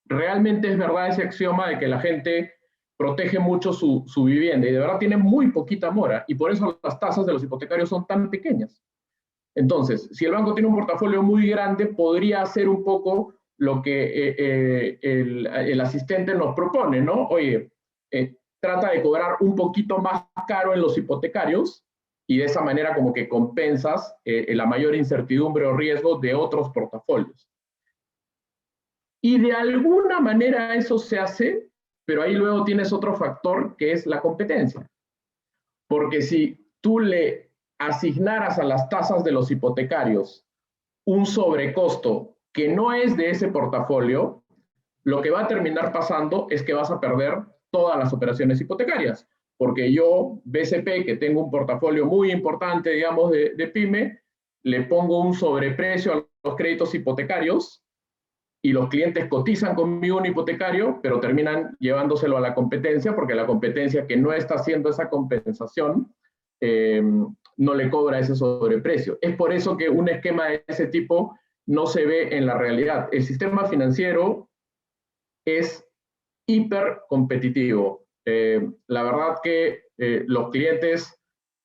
Speaker 5: Realmente es verdad ese axioma de que la gente protege mucho su vivienda y de verdad tiene muy poquita mora y por eso las tasas de los hipotecarios son tan pequeñas. Entonces, si el banco tiene un portafolio muy grande, podría hacer un poco lo que el asistente nos propone, ¿no? Oye, trata de cobrar un poquito más caro en los hipotecarios y de esa manera como que compensas la mayor incertidumbre o riesgo de otros portafolios. Y de alguna manera eso se hace, pero ahí luego tienes otro factor que es la competencia. Porque si tú le asignaras a las tasas de los hipotecarios un sobrecosto que no es de ese portafolio, lo que va a terminar pasando es que vas a perder todas las operaciones hipotecarias. Porque yo, BCP, que tengo un portafolio muy importante, digamos, de PYME, le pongo un sobreprecio a los créditos hipotecarios y los clientes cotizan conmigo un hipotecario, pero terminan llevándoselo a la competencia, porque la competencia que no está haciendo esa compensación no le cobra ese sobreprecio. Es por eso que un esquema de ese tipo no se ve en la realidad. El sistema financiero es hiper competitivo. La verdad que los clientes,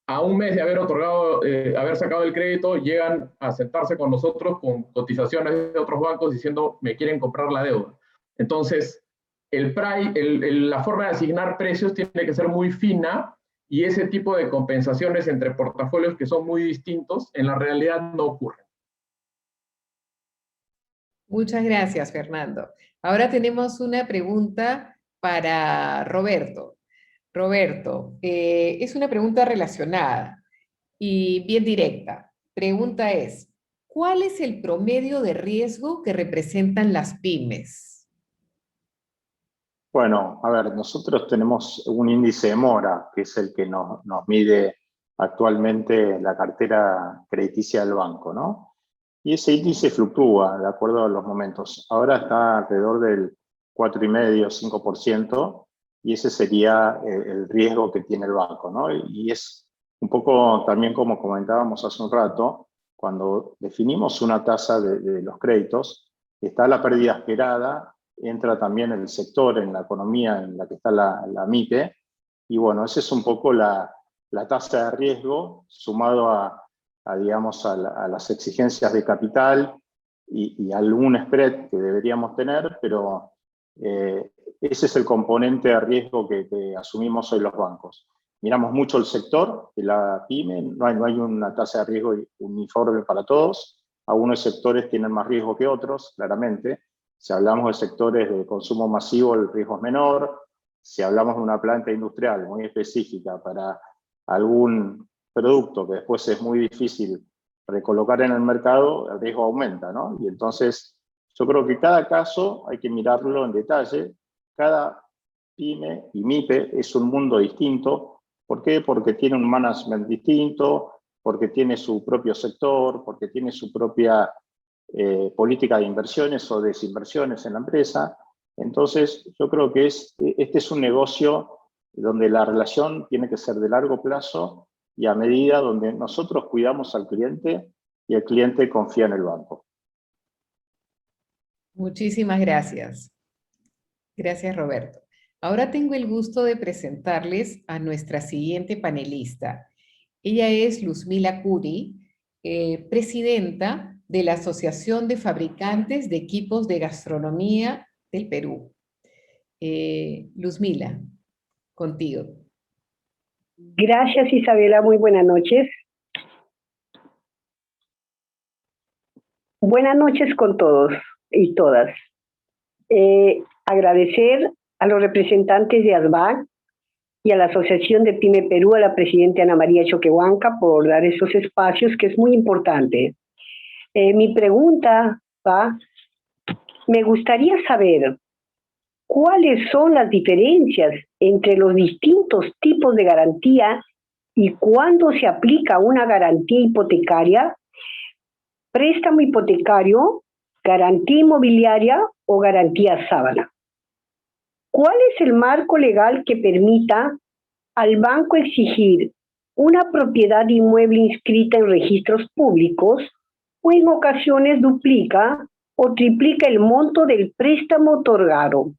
Speaker 5: a un mes de haber otorgado, haber sacado el crédito, llegan a sentarse con nosotros con cotizaciones de otros bancos diciendo me quieren comprar la deuda. Entonces, la forma de asignar precios tiene que ser muy fina, y ese tipo de compensaciones entre portafolios que son muy distintos en la realidad no ocurren.
Speaker 1: Muchas gracias, Fernando. Ahora tenemos una pregunta para Roberto. Roberto, es una pregunta relacionada y bien directa. Pregunta es, ¿cuál es el promedio de riesgo que representan las pymes?
Speaker 7: Bueno, a ver, nosotros tenemos un índice de mora, que es el que nos mide actualmente la cartera crediticia del banco, ¿no? Y ese índice fluctúa de acuerdo a los momentos. Ahora está alrededor del 4,5-5%, y ese sería el riesgo que tiene el banco, ¿no? Y es un poco también como comentábamos hace un rato, cuando definimos una tasa de los créditos, está la pérdida esperada, entra también el sector en la economía en la que está la MIPE, y bueno, esa es un poco la tasa de riesgo sumado digamos, a las exigencias de capital y algún spread que deberíamos tener, pero ese es el componente de riesgo que asumimos hoy los bancos. Miramos mucho el sector de la PYME, no hay una tasa de riesgo uniforme para todos, algunos sectores tienen más riesgo que otros, claramente. Si hablamos de sectores de consumo masivo, el riesgo es menor. Si hablamos de una planta industrial muy específica para algún producto que después es muy difícil recolocar en el mercado, el riesgo aumenta, ¿no? Y entonces yo creo que cada caso hay que mirarlo en detalle. Cada PYME y MIPE es un mundo distinto. ¿Por qué? Porque tiene un management distinto, porque tiene su propio sector, porque tiene su propia política de inversiones o desinversiones en la empresa. Entonces yo creo que este es un negocio donde la relación tiene que ser de largo plazo y a medida donde nosotros cuidamos al cliente y el cliente confía en el banco.
Speaker 1: Muchísimas gracias. Gracias, Roberto. Ahora tengo el gusto de presentarles a nuestra siguiente panelista. Ella es Luzmila Curi, presidenta de la Asociación de Fabricantes de Equipos de Gastronomía del Perú. Luzmila, contigo.
Speaker 8: Gracias, Isabela. Muy buenas noches. Buenas noches con todos y todas. Agradecer a los representantes de ASBAC y a la Asociación de PYME Perú, a la presidenta Ana María Choquehuanca, por dar estos espacios, que es muy importante. Mi pregunta va, me gustaría saber cuáles son las diferencias entre los distintos tipos de garantía y cuándo se aplica una garantía hipotecaria, préstamo hipotecario, garantía inmobiliaria o garantía sábana. ¿Cuál es el marco legal que permita al banco exigir una propiedad inmueble inscrita en registros públicos o en ocasiones duplica o triplica el monto del préstamo otorgado?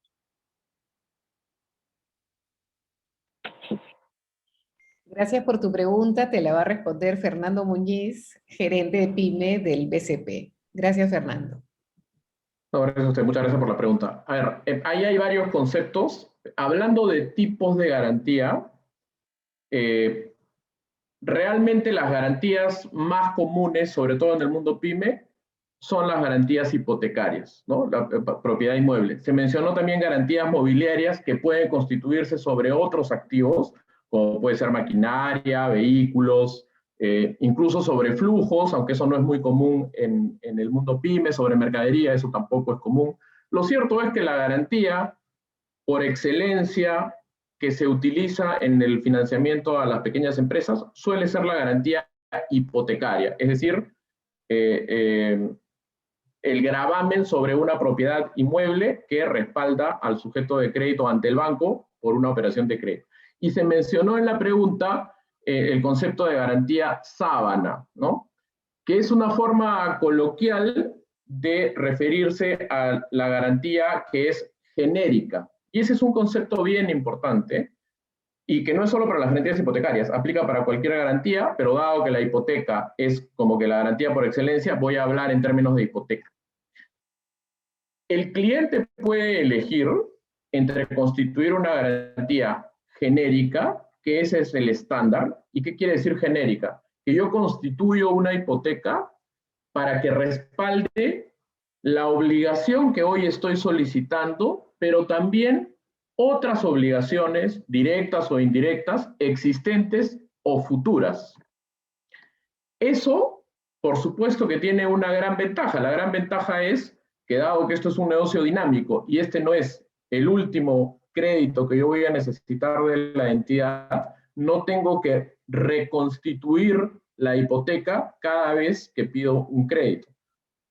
Speaker 1: Gracias por tu pregunta. Te la va a responder Fernando Muñiz, gerente de PYME del BCP. Gracias, Fernando.
Speaker 5: No, gracias a usted. Muchas gracias por la pregunta. A ver, ahí hay varios conceptos. Hablando de tipos de garantía, realmente las garantías más comunes, sobre todo en el mundo PYME, son las garantías hipotecarias, ¿no? La propiedad inmueble. Se mencionó también garantías mobiliarias que pueden constituirse sobre otros activos, como puede ser maquinaria, vehículos, incluso sobre flujos, aunque eso no es muy común en el mundo PYME, sobre mercadería, eso tampoco es común. Lo cierto es que la garantía, por excelencia, que se utiliza en el financiamiento a las pequeñas empresas, suele ser la garantía hipotecaria. Es decir, el gravamen sobre una propiedad inmueble que respalda al sujeto de crédito ante el banco por una operación de crédito. Y se mencionó en la pregunta el concepto de garantía sábana, ¿no? Que es una forma coloquial de referirse a la garantía que es genérica. Y ese es un concepto bien importante y que no es solo para las garantías hipotecarias, aplica para cualquier garantía, pero dado que la hipoteca es como que la garantía por excelencia, voy a hablar en términos de hipoteca. El cliente puede elegir entre constituir una garantía genérica, que ese es el estándar. ¿Y qué quiere decir genérica? Que yo constituyo una hipoteca para que respalde la obligación que hoy estoy solicitando, pero también otras obligaciones directas o indirectas existentes o futuras. Eso, por supuesto que tiene una gran ventaja. La gran ventaja es que dado que esto es un negocio dinámico y este no es el último crédito que yo voy a necesitar de la entidad, no tengo que reconstituir la hipoteca cada vez que pido un crédito.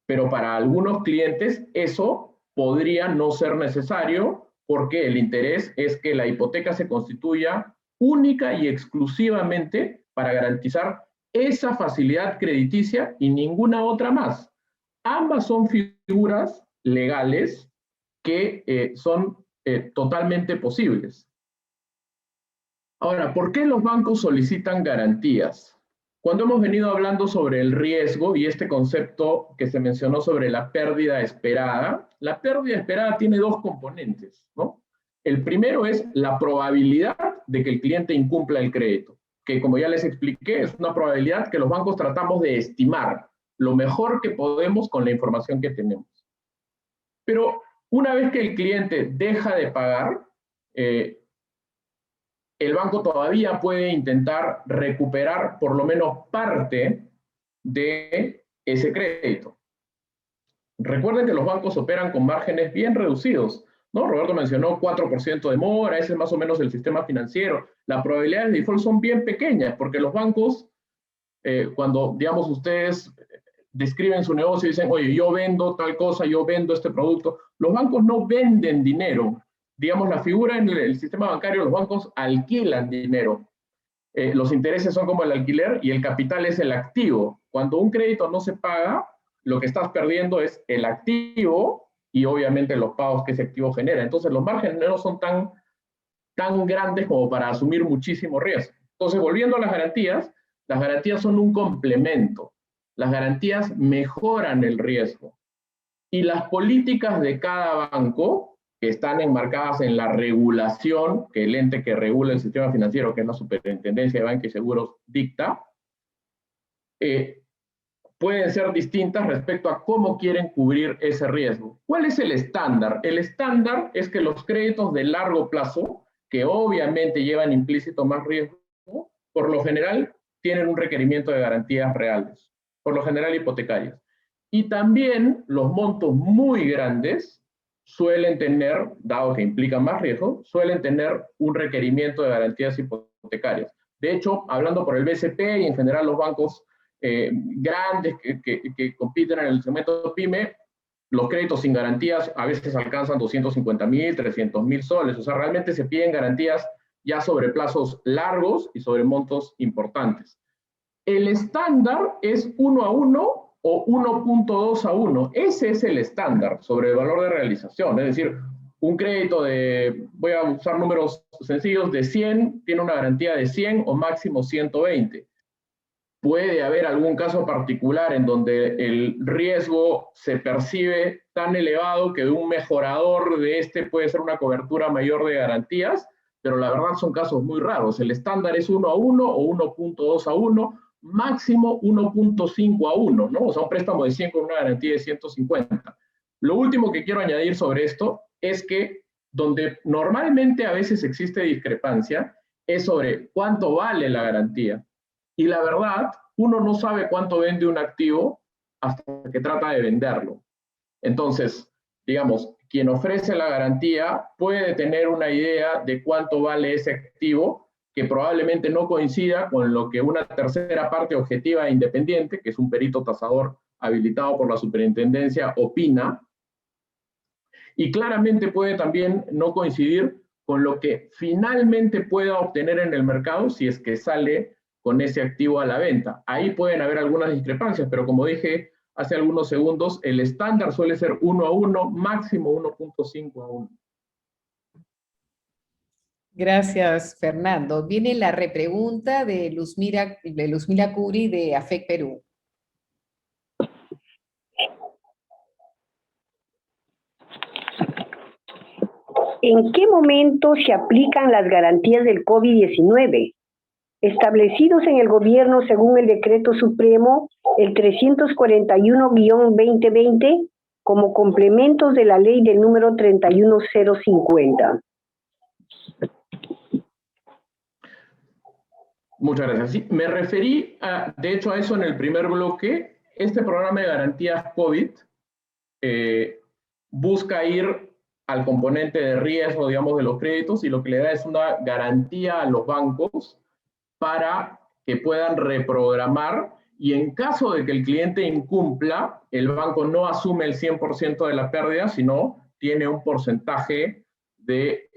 Speaker 5: Pero para algunos clientes eso podría no ser necesario porque el interés es que la hipoteca se constituya única y exclusivamente para garantizar esa facilidad crediticia y ninguna otra más. Ambas son figuras legales que son totalmente posibles. Ahora, ¿por qué los bancos solicitan garantías? Cuando hemos venido hablando sobre el riesgo y este concepto que se mencionó sobre la pérdida esperada, la pérdida esperada tiene dos componentes, ¿no? El primero es la probabilidad de que el cliente incumpla el crédito, que como ya les expliqué, es una probabilidad que los bancos tratamos de estimar lo mejor que podemos con la información que tenemos. Pero una vez que el cliente deja de pagar, el banco todavía puede intentar recuperar por lo menos parte de ese crédito. Recuerden que los bancos operan con márgenes bien reducidos, ¿no? Roberto mencionó 4% de mora, ese es más o menos el sistema financiero. Las probabilidades de default son bien pequeñas porque los bancos, cuando, digamos, ustedes describen su negocio y dicen, oye, yo vendo tal cosa, yo vendo este producto, los bancos no venden dinero. Digamos, la figura en el sistema bancario, los bancos alquilan dinero. Los intereses son como el alquiler y el capital es el activo. Cuando un crédito no se paga, lo que estás perdiendo es el activo y obviamente los pagos que ese activo genera. Entonces los márgenes no son tan grandes como para asumir muchísimo riesgo. Entonces, volviendo a las garantías son un complemento. Las garantías mejoran el riesgo. Y las políticas de cada banco que están enmarcadas en la regulación, que el ente que regula el sistema financiero, que es la Superintendencia de Banca y Seguros, dicta, pueden ser distintas respecto a cómo quieren cubrir ese riesgo. ¿Cuál es el estándar? El estándar es que los créditos de largo plazo, que obviamente llevan implícito más riesgo, por lo general tienen un requerimiento de garantías reales, por lo general hipotecarias. Y también los montos muy grandes suelen tener, dado que implican más riesgo, suelen tener un requerimiento de garantías hipotecarias. De hecho, hablando por el BCP y en general los bancos grandes que compiten en el segmento PYME, los créditos sin garantías a veces alcanzan 250.000, 300.000 soles. O sea, realmente se piden garantías ya sobre plazos largos y sobre montos importantes. El estándar es 1:1 o 1.2:1. Ese es el estándar sobre el valor de realización. Es decir, un crédito de, voy a usar números sencillos, de 100, tiene una garantía de 100 o máximo 120. Puede haber algún caso particular en donde el riesgo se percibe tan elevado que de un mejorador de este puede ser una cobertura mayor de garantías, pero la verdad son casos muy raros. El estándar es 1:1 o 1.2:1, máximo 1.5:1, ¿no? O sea, un préstamo de 100 con una garantía de 150. Lo último que quiero añadir sobre esto es que donde normalmente a veces existe discrepancia es sobre cuánto vale la garantía. Y la verdad, uno no sabe cuánto vende un activo hasta que trata de venderlo. Entonces, digamos, quien ofrece la garantía puede tener una idea de cuánto vale ese activo, que probablemente no coincida con lo que una tercera parte objetiva e independiente, que es un perito tasador, habilitado por la superintendencia opina, y claramente puede también no coincidir con lo que finalmente pueda obtener en el mercado si es que sale con ese activo a la venta. Ahí pueden haber algunas discrepancias, pero como dije hace algunos segundos, el estándar suele ser 1:1, máximo 1.5:1.
Speaker 1: Gracias, Fernando. Viene la repregunta de Luzmila Curi de AFEC Perú.
Speaker 8: ¿En qué momento se aplican las garantías del COVID-19? Establecidos en el gobierno según el Decreto Supremo, el 341-2020, como complementos de la ley del número 31050.
Speaker 5: Muchas gracias. Sí, me referí, de hecho, a eso en el primer bloque. Este programa de garantías COVID busca ir al componente de riesgo, digamos, de los créditos, y lo que le da es una garantía a los bancos para que puedan reprogramar, y en caso de que el cliente incumpla, el banco no asume el 100% de la pérdida, sino tiene un porcentaje de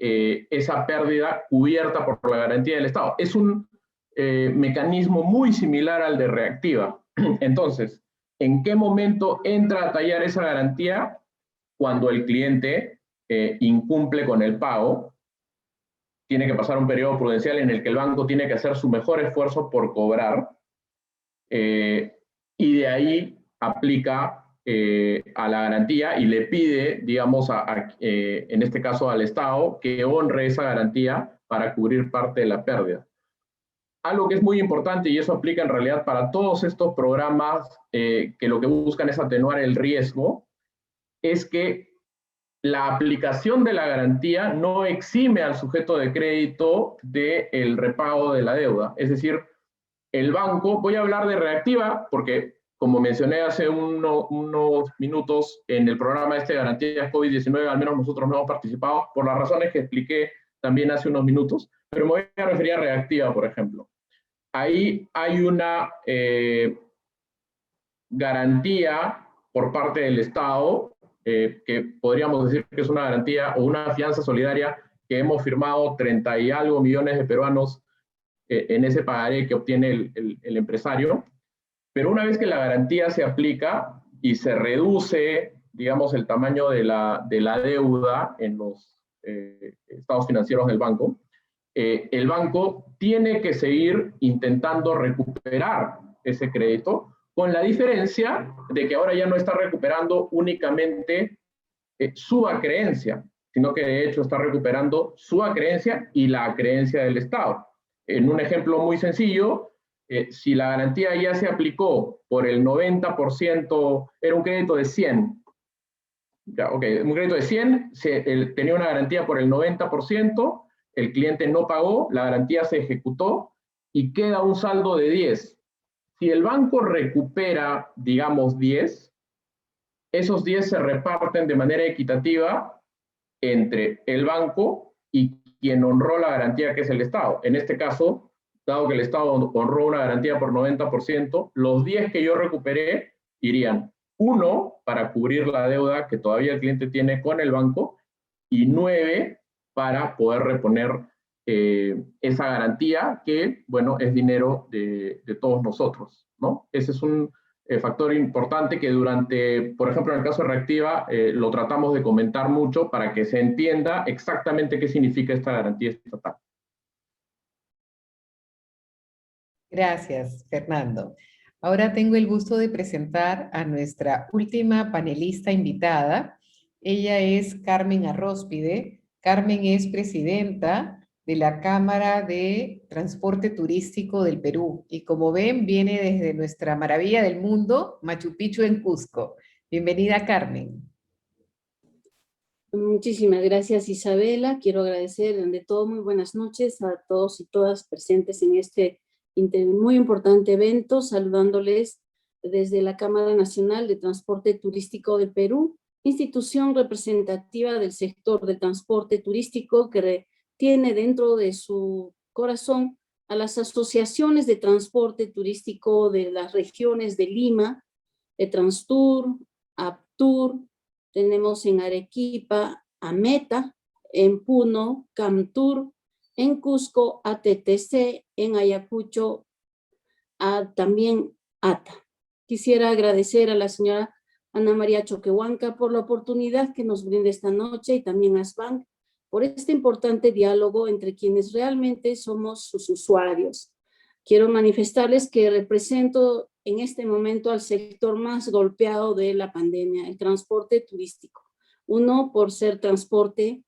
Speaker 5: esa pérdida cubierta por la garantía del Estado. Es un mecanismo muy similar al de Reactiva. Entonces, ¿en qué momento entra a tallar esa garantía? Cuando el cliente incumple con el pago, tiene que pasar un periodo prudencial en el que el banco tiene que hacer su mejor esfuerzo por cobrar, y de ahí aplica a la garantía y le pide, digamos, en este caso al Estado, que honre esa garantía para cubrir parte de la pérdida. Algo que es muy importante, y eso aplica en realidad para todos estos programas que lo que buscan es atenuar el riesgo, es que la aplicación de la garantía no exime al sujeto de crédito del repago de la deuda. Es decir, el banco, voy a hablar de Reactiva porque, como mencioné hace unos minutos, en el programa de garantías COVID-19, al menos nosotros no hemos participado por las razones que expliqué también hace unos minutos, pero me voy a referir a Reactiva, por ejemplo. Ahí hay una garantía por parte del Estado, que podríamos decir que es una garantía o una fianza solidaria que hemos firmado 30 y algo millones de peruanos en ese pagaré que obtiene el empresario. Pero una vez que la garantía se aplica y se reduce, digamos, el tamaño de la deuda en los estados financieros del banco, el banco tiene que seguir intentando recuperar ese crédito, con la diferencia de que ahora ya no está recuperando únicamente su acreencia, sino que de hecho está recuperando su acreencia y la acreencia del Estado. En un ejemplo muy sencillo, si la garantía ya se aplicó por el 90%, era un crédito de 100, ya, okay, un crédito de 100, tenía una garantía por el 90%, el cliente no pagó, la garantía se ejecutó y queda un saldo de 10. Si el banco recupera, digamos, 10, esos 10 se reparten de manera equitativa entre el banco y quien honró la garantía, que es el Estado. En este caso, dado que el Estado honró una garantía por 90%, los 10 que yo recuperé irían 1 para cubrir la deuda que todavía el cliente tiene con el banco y 9 para poder reponer esa garantía que, bueno, es dinero de todos nosotros, ¿no? Ese es un factor importante que durante, por ejemplo, en el caso de Reactiva, lo tratamos de comentar mucho para que se entienda exactamente qué significa esta garantía estatal.
Speaker 1: Gracias, Fernando. Ahora tengo el gusto de presentar a nuestra última panelista invitada. Ella es Carmen Arróspide. Carmen es presidenta de la Cámara de Transporte Turístico del Perú. Y como ven, viene desde nuestra maravilla del mundo, Machu Picchu en Cusco. Bienvenida, Carmen.
Speaker 9: Muchísimas gracias, Isabela. Quiero agradecer de todo, muy buenas noches a todos y todas presentes en este muy importante evento, saludándoles desde la Cámara Nacional de Transporte Turístico del Perú, institución representativa del sector del transporte turístico que tiene dentro de su corazón a las asociaciones de transporte turístico de las regiones de Lima, Transtur, Aptur, tenemos en Arequipa a Meta, en Puno, Camtur, en Cusco, ATTC, en Ayacucho, también ATA. Quisiera agradecer a la señora Ana María Choquehuanca por la oportunidad que nos brinda esta noche y también a Asbank por este importante diálogo entre quienes realmente somos sus usuarios. Quiero manifestarles que represento en este momento al sector más golpeado de la pandemia, el transporte turístico. Uno, por ser transporte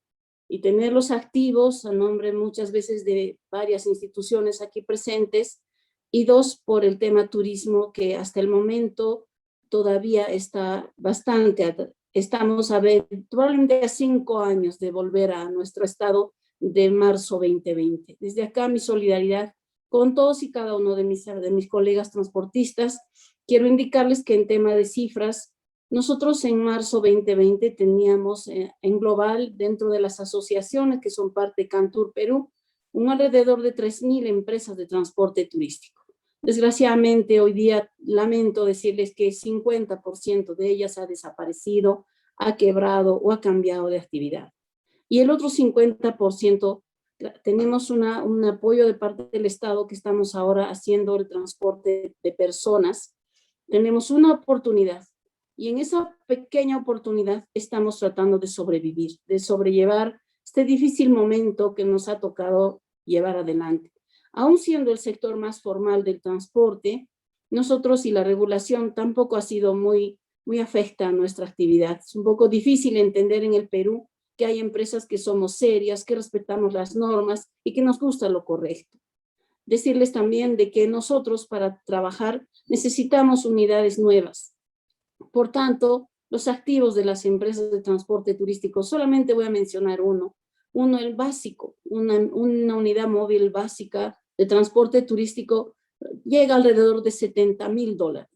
Speaker 9: y tenerlos activos a nombre muchas veces de varias instituciones aquí presentes, y dos, por el tema turismo, que hasta el momento todavía está bastante, estamos a ver, probablemente a 5 años de volver a nuestro estado de marzo 2020. Desde acá mi solidaridad con todos y cada uno de mis colegas transportistas. Quiero indicarles que en tema de cifras, nosotros en marzo 2020 teníamos en global, dentro de las asociaciones que son parte de Cantur Perú, un alrededor de 3.000 empresas de transporte turístico. Desgraciadamente, hoy día lamento decirles que 50% de ellas ha desaparecido, ha quebrado o ha cambiado de actividad. Y el otro 50% tenemos un apoyo de parte del Estado que estamos ahora haciendo el transporte de personas. Tenemos una oportunidad y en esa pequeña oportunidad estamos tratando de sobrevivir, de sobrellevar este difícil momento que nos ha tocado llevar adelante. Aún siendo el sector más formal del transporte, nosotros y la regulación tampoco ha sido muy afecta a nuestra actividad. Es un poco difícil entender en el Perú que hay empresas que somos serias, que respetamos las normas y que nos gusta lo correcto. Decirles también de que nosotros para trabajar necesitamos unidades nuevas. Por tanto, los activos de las empresas de transporte turístico, solamente voy a mencionar uno, el básico, una unidad móvil básica de transporte turístico llega alrededor de $70,000.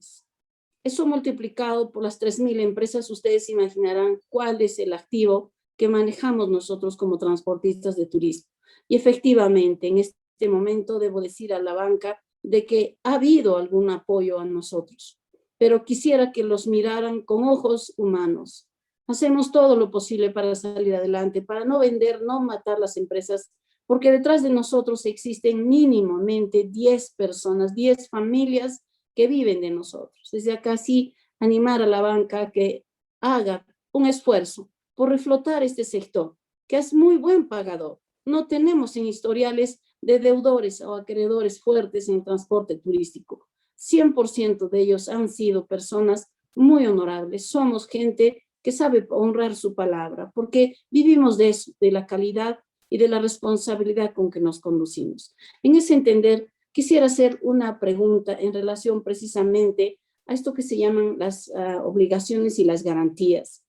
Speaker 9: Eso multiplicado por las 3.000 empresas, ustedes imaginarán cuál es el activo que manejamos nosotros como transportistas de turismo. Y efectivamente, en este momento debo decir a la banca de que ha habido algún apoyo a nosotros, pero quisiera que los miraran con ojos humanos. Hacemos todo lo posible para salir adelante, para no vender, no matar las empresas, porque detrás de nosotros existen mínimamente 10 personas, 10 familias que viven de nosotros. Desde acá sí animar a la banca que haga un esfuerzo por reflotar este sector, que es muy buen pagador. No tenemos en historiales de deudores o acreedores fuertes en transporte turístico. 100% de ellos han sido personas muy honorables. Somos gente que sabe honrar su palabra, porque vivimos de eso, de la calidad y de la responsabilidad con que nos conducimos. En ese entender, quisiera hacer una pregunta en relación precisamente a esto que se llaman las obligaciones y las garantías.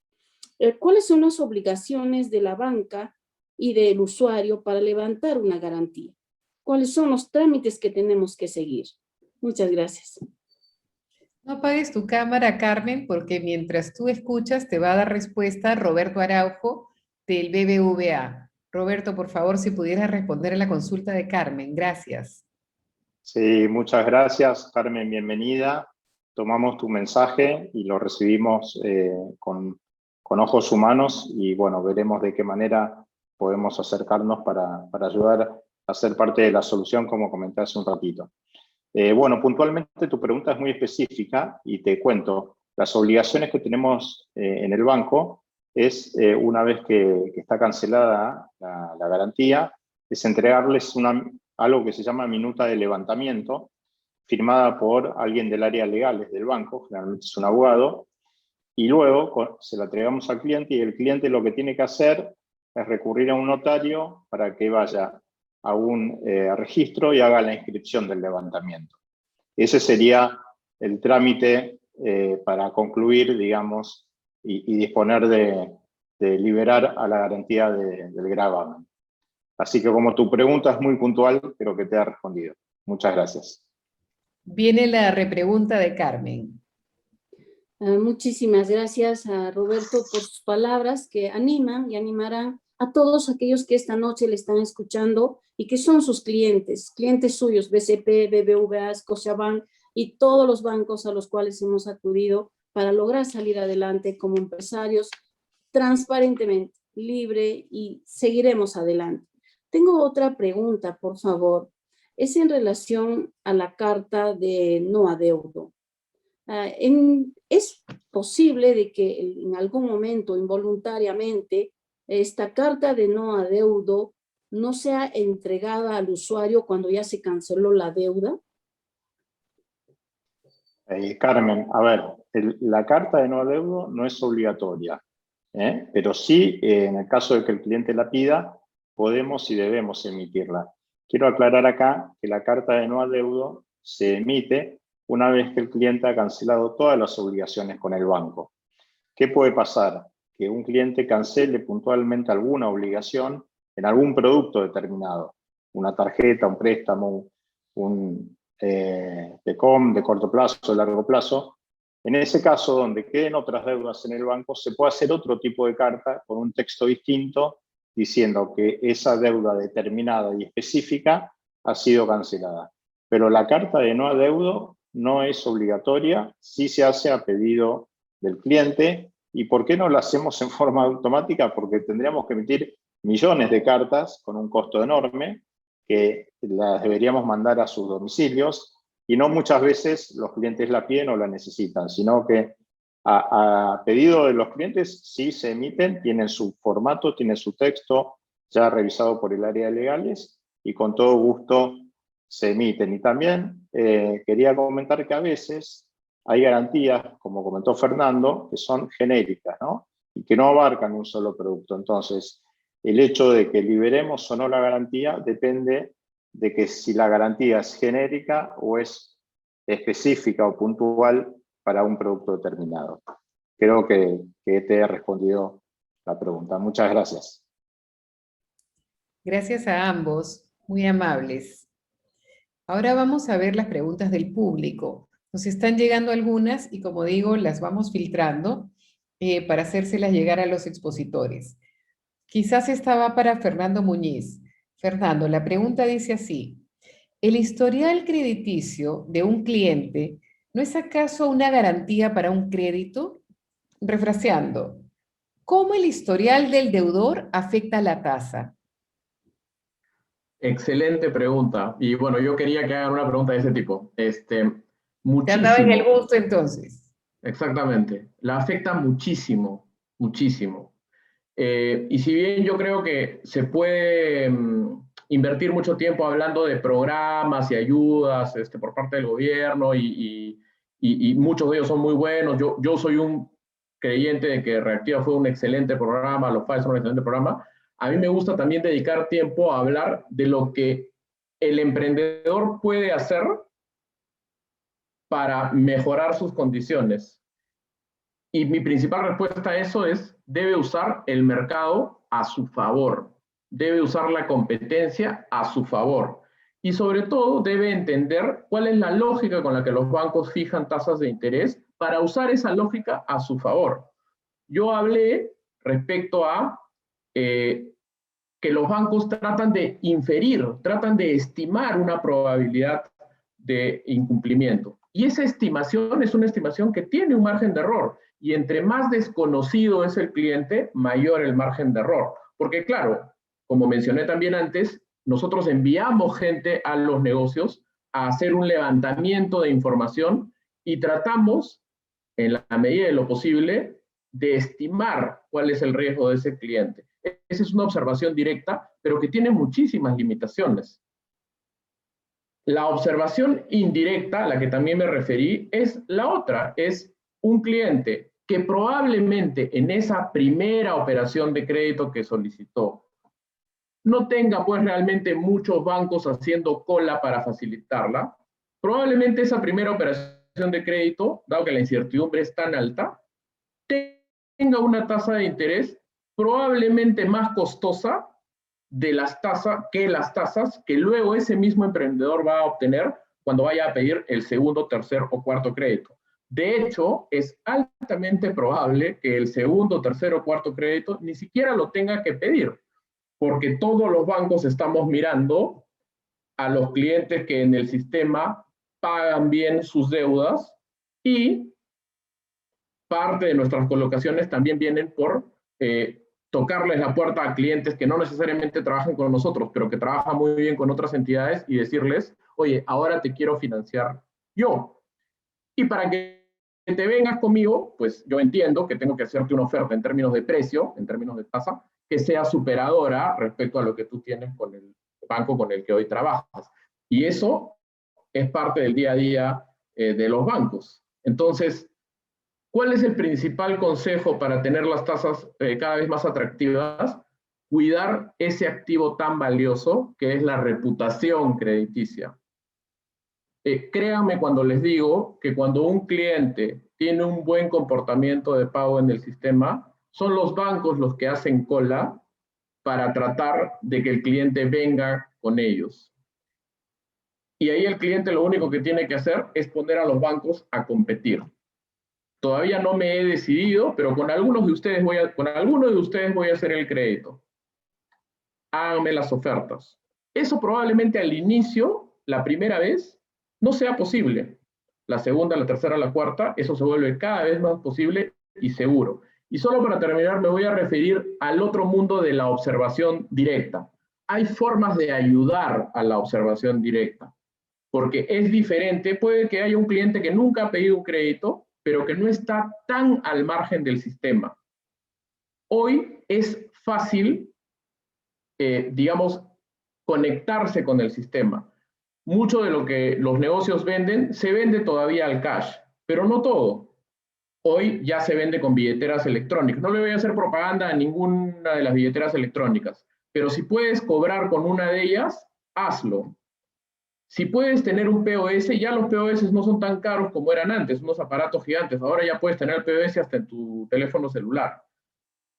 Speaker 9: ¿Cuáles son las obligaciones de la banca y del usuario para levantar una garantía? ¿Cuáles son los trámites que tenemos que seguir? Muchas gracias.
Speaker 1: No apagues tu cámara, Carmen, porque mientras tú escuchas te va a dar respuesta Roberto Araujo del BBVA. Roberto, por favor, si pudieras responder a la consulta de Carmen. Gracias.
Speaker 7: Sí, muchas gracias, Carmen, bienvenida. Tomamos tu mensaje y lo recibimos con ojos humanos y bueno, veremos de qué manera podemos acercarnos para ayudar a ser parte de la solución, como comenté hace un ratito. Bueno, puntualmente tu pregunta es muy específica y te cuento. Las obligaciones que tenemos en el banco es, una vez que está cancelada la garantía, es entregarles algo que se llama minuta de levantamiento, firmada por alguien del área legal del banco, generalmente es un abogado, y luego se la entregamos al cliente y el cliente lo que tiene que hacer es recurrir a un notario para que vaya a un registro y haga la inscripción del levantamiento. Ese sería el trámite para concluir, digamos, y disponer de liberar a la garantía del gravamen. Así que como tu pregunta es muy puntual, creo que te ha respondido. Muchas gracias.
Speaker 1: Viene la repregunta de Carmen.
Speaker 9: Muchísimas gracias a Roberto por sus palabras que animan y animarán a todos aquellos que esta noche le están escuchando y que son sus clientes suyos, BCP, BBVA, Scotiabank y todos los bancos a los cuales hemos acudido para lograr salir adelante como empresarios transparentemente, libre, y seguiremos adelante. Tengo otra pregunta, por favor. Es en relación a la carta de no adeudo. ¿Es posible de que en algún momento, involuntariamente, esta carta de no adeudo no sea entregada al usuario cuando ya se canceló la deuda?
Speaker 7: Carmen, a ver, la carta de no adeudo no es obligatoria, pero sí, en el caso de que el cliente la pida, podemos y debemos emitirla. Quiero aclarar acá que la carta de no adeudo se emite una vez que el cliente ha cancelado todas las obligaciones con el banco. ¿Qué puede pasar? Que un cliente cancele puntualmente alguna obligación en algún producto determinado, una tarjeta, un préstamo, un TECOM de corto plazo, de largo plazo. En ese caso, donde queden otras deudas en el banco, se puede hacer otro tipo de carta con un texto distinto diciendo que esa deuda determinada y específica ha sido cancelada. Pero la carta de no adeudo no es obligatoria, sí se hace a pedido del cliente. ¿Y por qué no la hacemos en forma automática? Porque tendríamos que emitir millones de cartas con un costo enorme que las deberíamos mandar a sus domicilios y no muchas veces los clientes la piden o la necesitan, sino que a pedido de los clientes sí se emiten, tienen su formato, tienen su texto ya revisado por el área de legales y con todo gusto se emiten. Y también quería comentar que a veces hay garantías, como comentó Fernando, que son genéricas, ¿no? Y que no abarcan un solo producto. Entonces, el hecho de que liberemos o no la garantía depende de que si la garantía es genérica o es específica o puntual para un producto determinado. Creo que te he respondido la pregunta. Muchas gracias.
Speaker 1: Gracias a ambos, muy amables. Ahora vamos a ver las preguntas del público. Nos están llegando algunas y, como digo, las vamos filtrando para hacérselas llegar a los expositores. Quizás esta va para Fernando Muñiz. Fernando, la pregunta dice así: ¿el historial crediticio de un cliente no es acaso una garantía para un crédito? Refraseando, ¿cómo el historial del deudor afecta la tasa?
Speaker 5: Excelente pregunta. Y bueno, yo quería que hagan una pregunta de ese tipo.
Speaker 1: ¿Te andaba en el gusto entonces?
Speaker 5: Exactamente. La afecta muchísimo, muchísimo. Y si bien yo creo que se puede invertir mucho tiempo hablando de programas y ayudas por parte del gobierno y muchos de ellos son muy buenos. Yo soy un creyente de que Reactiva fue un excelente programa, los FAES son un excelente programa. A mí me gusta también dedicar tiempo a hablar de lo que el emprendedor puede hacer para mejorar sus condiciones. Y mi principal respuesta a eso es: debe usar el mercado a su favor, debe usar la competencia a su favor y sobre todo debe entender cuál es la lógica con la que los bancos fijan tasas de interés para usar esa lógica a su favor. Yo hablé respecto a que los bancos tratan de inferir, tratan de estimar una probabilidad de incumplimiento. Y esa estimación es una estimación que tiene un margen de error. Y entre más desconocido es el cliente, mayor el margen de error. Porque claro, como mencioné también antes, nosotros enviamos gente a los negocios a hacer un levantamiento de información y tratamos, en la medida de lo posible, de estimar cuál es el riesgo de ese cliente. Esa es una observación directa, pero que tiene muchísimas limitaciones. La observación indirecta, a la que también me referí, es la otra, es un cliente que probablemente en esa primera operación de crédito que solicitó no tenga pues realmente muchos bancos haciendo cola para facilitarla. Probablemente esa primera operación de crédito, dado que la incertidumbre es tan alta, tenga una tasa de interés probablemente más costosa de las tasas que luego ese mismo emprendedor va a obtener cuando vaya a pedir el segundo, tercer o cuarto crédito. De hecho, es altamente probable que el segundo, tercer o cuarto crédito ni siquiera lo tenga que pedir, porque todos los bancos estamos mirando a los clientes que en el sistema pagan bien sus deudas y parte de nuestras colocaciones también vienen por tocarles la puerta a clientes que no necesariamente trabajan con nosotros, pero que trabajan muy bien con otras entidades y decirles, oye, ahora te quiero financiar yo. Y para que te vengas conmigo, pues yo entiendo que tengo que hacerte una oferta en términos de precio, en términos de tasa, que sea superadora respecto a lo que tú tienes con el banco con el que hoy trabajas. Y eso es parte del día a día de los bancos. Entonces, ¿cuál es el principal consejo para tener las tasas cada vez más atractivas? Cuidar ese activo tan valioso que es la reputación crediticia. Créanme cuando les digo que cuando un cliente tiene un buen comportamiento de pago en el sistema, son los bancos los que hacen cola para tratar de que el cliente venga con ellos. Y ahí el cliente lo único que tiene que hacer es poner a los bancos a competir. Todavía no me he decidido, pero con algunos de ustedes voy a hacer el crédito. Háganme las ofertas. Eso probablemente al inicio, la primera vez, no sea posible. La segunda, la tercera, la cuarta, eso se vuelve cada vez más posible y seguro. Y solo para terminar, me voy a referir al otro mundo de la observación directa. Hay formas de ayudar a la observación directa, porque es diferente. Puede que haya un cliente que nunca ha pedido un crédito, pero que no está tan al margen del sistema. Hoy es fácil, digamos, conectarse con el sistema. Mucho de lo que los negocios venden se vende todavía al cash, pero no todo. Hoy ya se vende con billeteras electrónicas. No le voy a hacer propaganda a ninguna de las billeteras electrónicas, pero si puedes cobrar con una de ellas, hazlo. Si puedes tener un POS, ya los POS no son tan caros como eran antes, unos aparatos gigantes. Ahora ya puedes tener POS hasta en tu teléfono celular.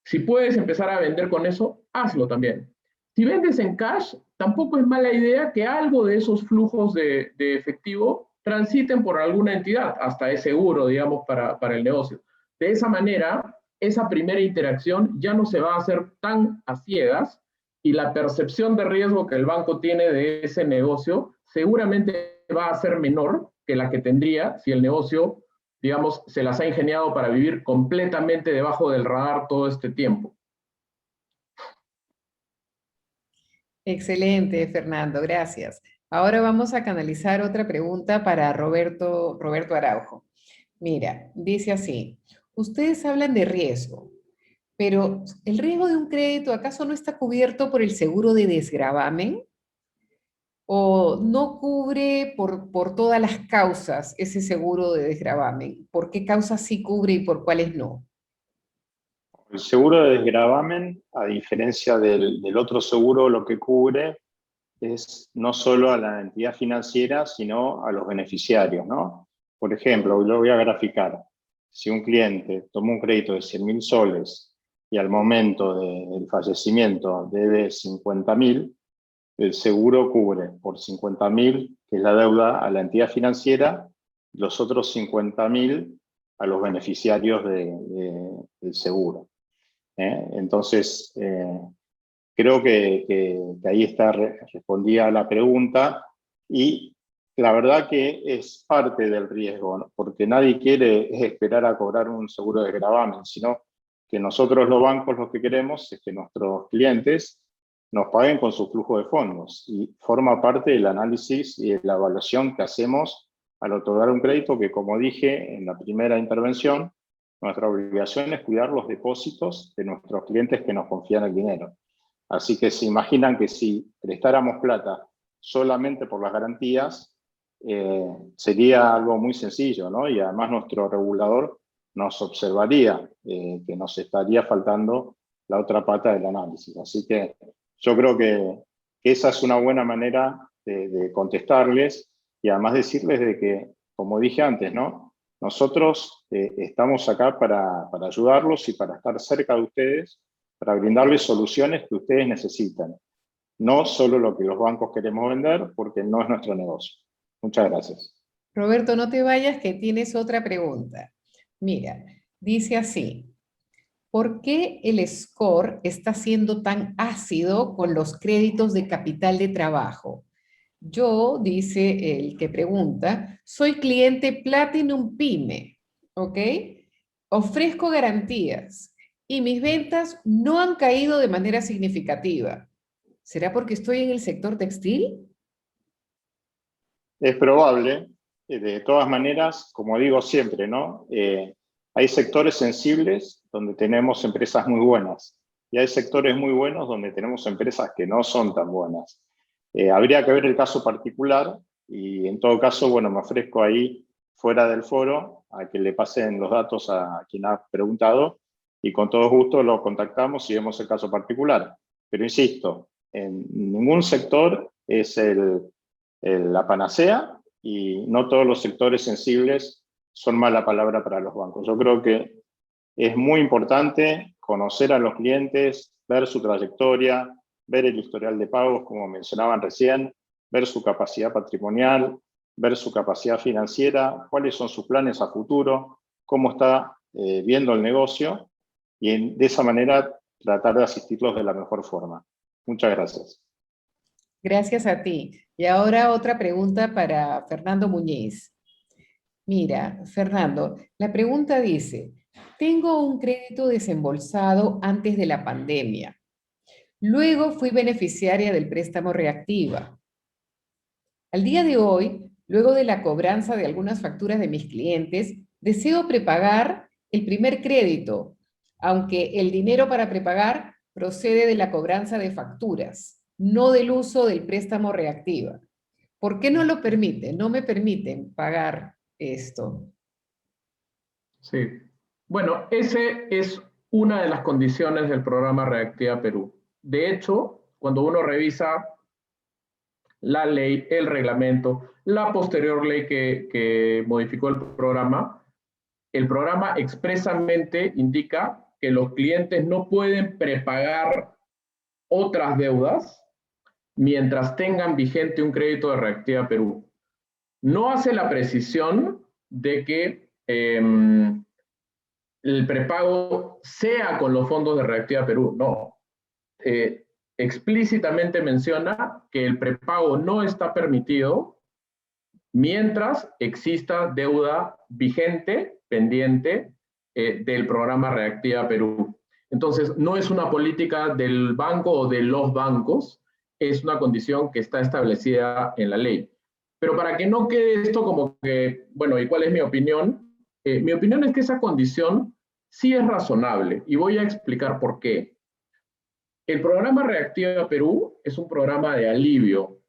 Speaker 5: Si puedes empezar a vender con eso, hazlo también. Si vendes en cash, tampoco es mala idea que algo de esos flujos de efectivo transiten por alguna entidad, hasta es seguro, digamos, para el negocio. De esa manera, esa primera interacción ya no se va a hacer tan a ciegas y la percepción de riesgo que el banco tiene de ese negocio seguramente va a ser menor que la que tendría si el negocio, digamos, se las ha ingeniado para vivir completamente debajo del radar todo este tiempo.
Speaker 1: Excelente, Fernando, gracias. Ahora vamos a canalizar otra pregunta para Roberto Araujo. Mira, dice así, ustedes hablan de riesgo, pero ¿el riesgo de un crédito acaso no está cubierto por el seguro de desgravamen? ¿O no cubre por todas las causas ese seguro de desgravamen? ¿Por qué causas sí cubre y por cuáles no?
Speaker 7: El seguro de desgravamen, a diferencia del otro seguro, lo que cubre es no solo a la entidad financiera, sino a los beneficiarios, ¿no? Por ejemplo, lo voy a graficar. Si un cliente tomó un crédito de 100.000 soles y al momento del fallecimiento debe 50.000, el seguro cubre por 50.000, que es la deuda a la entidad financiera, los otros 50.000 a los beneficiarios del seguro. Entonces, creo que ahí está respondida la pregunta y la verdad que es parte del riesgo, ¿no? Porque nadie quiere esperar a cobrar un seguro de gravamen, sino que nosotros los bancos lo que queremos es que nuestros clientes nos paguen con su flujo de fondos y forma parte del análisis y de la evaluación que hacemos al otorgar un crédito que, como dije en la primera intervención, nuestra obligación es cuidar los depósitos de nuestros clientes que nos confían el dinero. Así que se imaginan que si prestáramos plata solamente por las garantías, sería algo muy sencillo, ¿no? Y además nuestro regulador nos observaría que nos estaría faltando la otra pata del análisis. Así que yo creo que esa es una buena manera de contestarles y además decirles de que, como dije antes, ¿no? Nosotros estamos acá para ayudarlos y para estar cerca de ustedes, para brindarles soluciones que ustedes necesitan. No solo lo que los bancos queremos vender, porque no es nuestro negocio. Muchas gracias.
Speaker 1: Roberto, no te vayas, que tienes otra pregunta. Mira, dice así, ¿por qué el score está siendo tan ácido con los créditos de capital de trabajo? Yo, dice el que pregunta, soy cliente Platinum Pyme, ¿ok? Ofrezco garantías y mis ventas no han caído de manera significativa. ¿Será porque estoy en el sector textil?
Speaker 7: Es probable. De todas maneras, como digo siempre, ¿no? Hay sectores sensibles donde tenemos empresas muy buenas y hay sectores muy buenos donde tenemos empresas que no son tan buenas. Habría que ver el caso particular y en todo caso, bueno, me ofrezco ahí fuera del foro a que le pasen los datos a quien ha preguntado y con todo gusto lo contactamos y vemos el caso particular. Pero insisto, en ningún sector es la panacea y no todos los sectores sensibles son mala palabra para los bancos. Yo creo que es muy importante conocer a los clientes, ver su trayectoria, ver el historial de pagos, como mencionaban recién, ver su capacidad patrimonial, ver su capacidad financiera, cuáles son sus planes a futuro, cómo está viendo el negocio y de esa manera tratar de asistirlos de la mejor forma. Muchas gracias.
Speaker 1: Gracias a ti. Y ahora otra pregunta para Fernando Muñiz. Mira, Fernando, la pregunta dice, tengo un crédito desembolsado antes de la pandemia. Luego fui beneficiaria del préstamo Reactiva. Al día de hoy, luego de la cobranza de algunas facturas de mis clientes, deseo prepagar el primer crédito, aunque el dinero para prepagar procede de la cobranza de facturas, no del uso del préstamo Reactiva. ¿Por qué no lo permiten? No me permiten pagar esto.
Speaker 5: Sí. Bueno, ese es una de las condiciones del programa Reactiva Perú. De hecho, cuando uno revisa la ley, el reglamento, la posterior ley que modificó el programa expresamente indica que los clientes no pueden prepagar otras deudas mientras tengan vigente un crédito de Reactiva Perú. No hace la precisión de que el prepago sea con los fondos de Reactiva Perú, no. Explícitamente menciona que el prepago no está permitido mientras exista deuda vigente, pendiente, del programa Reactiva Perú. Entonces, no es una política del banco o de los bancos, es una condición que está establecida en la ley. Pero para que no quede esto como que, bueno, ¿y cuál es mi opinión? Mi opinión es que esa condición sí es razonable y voy a explicar por qué. El programa Reactiva Perú es un programa de alivio,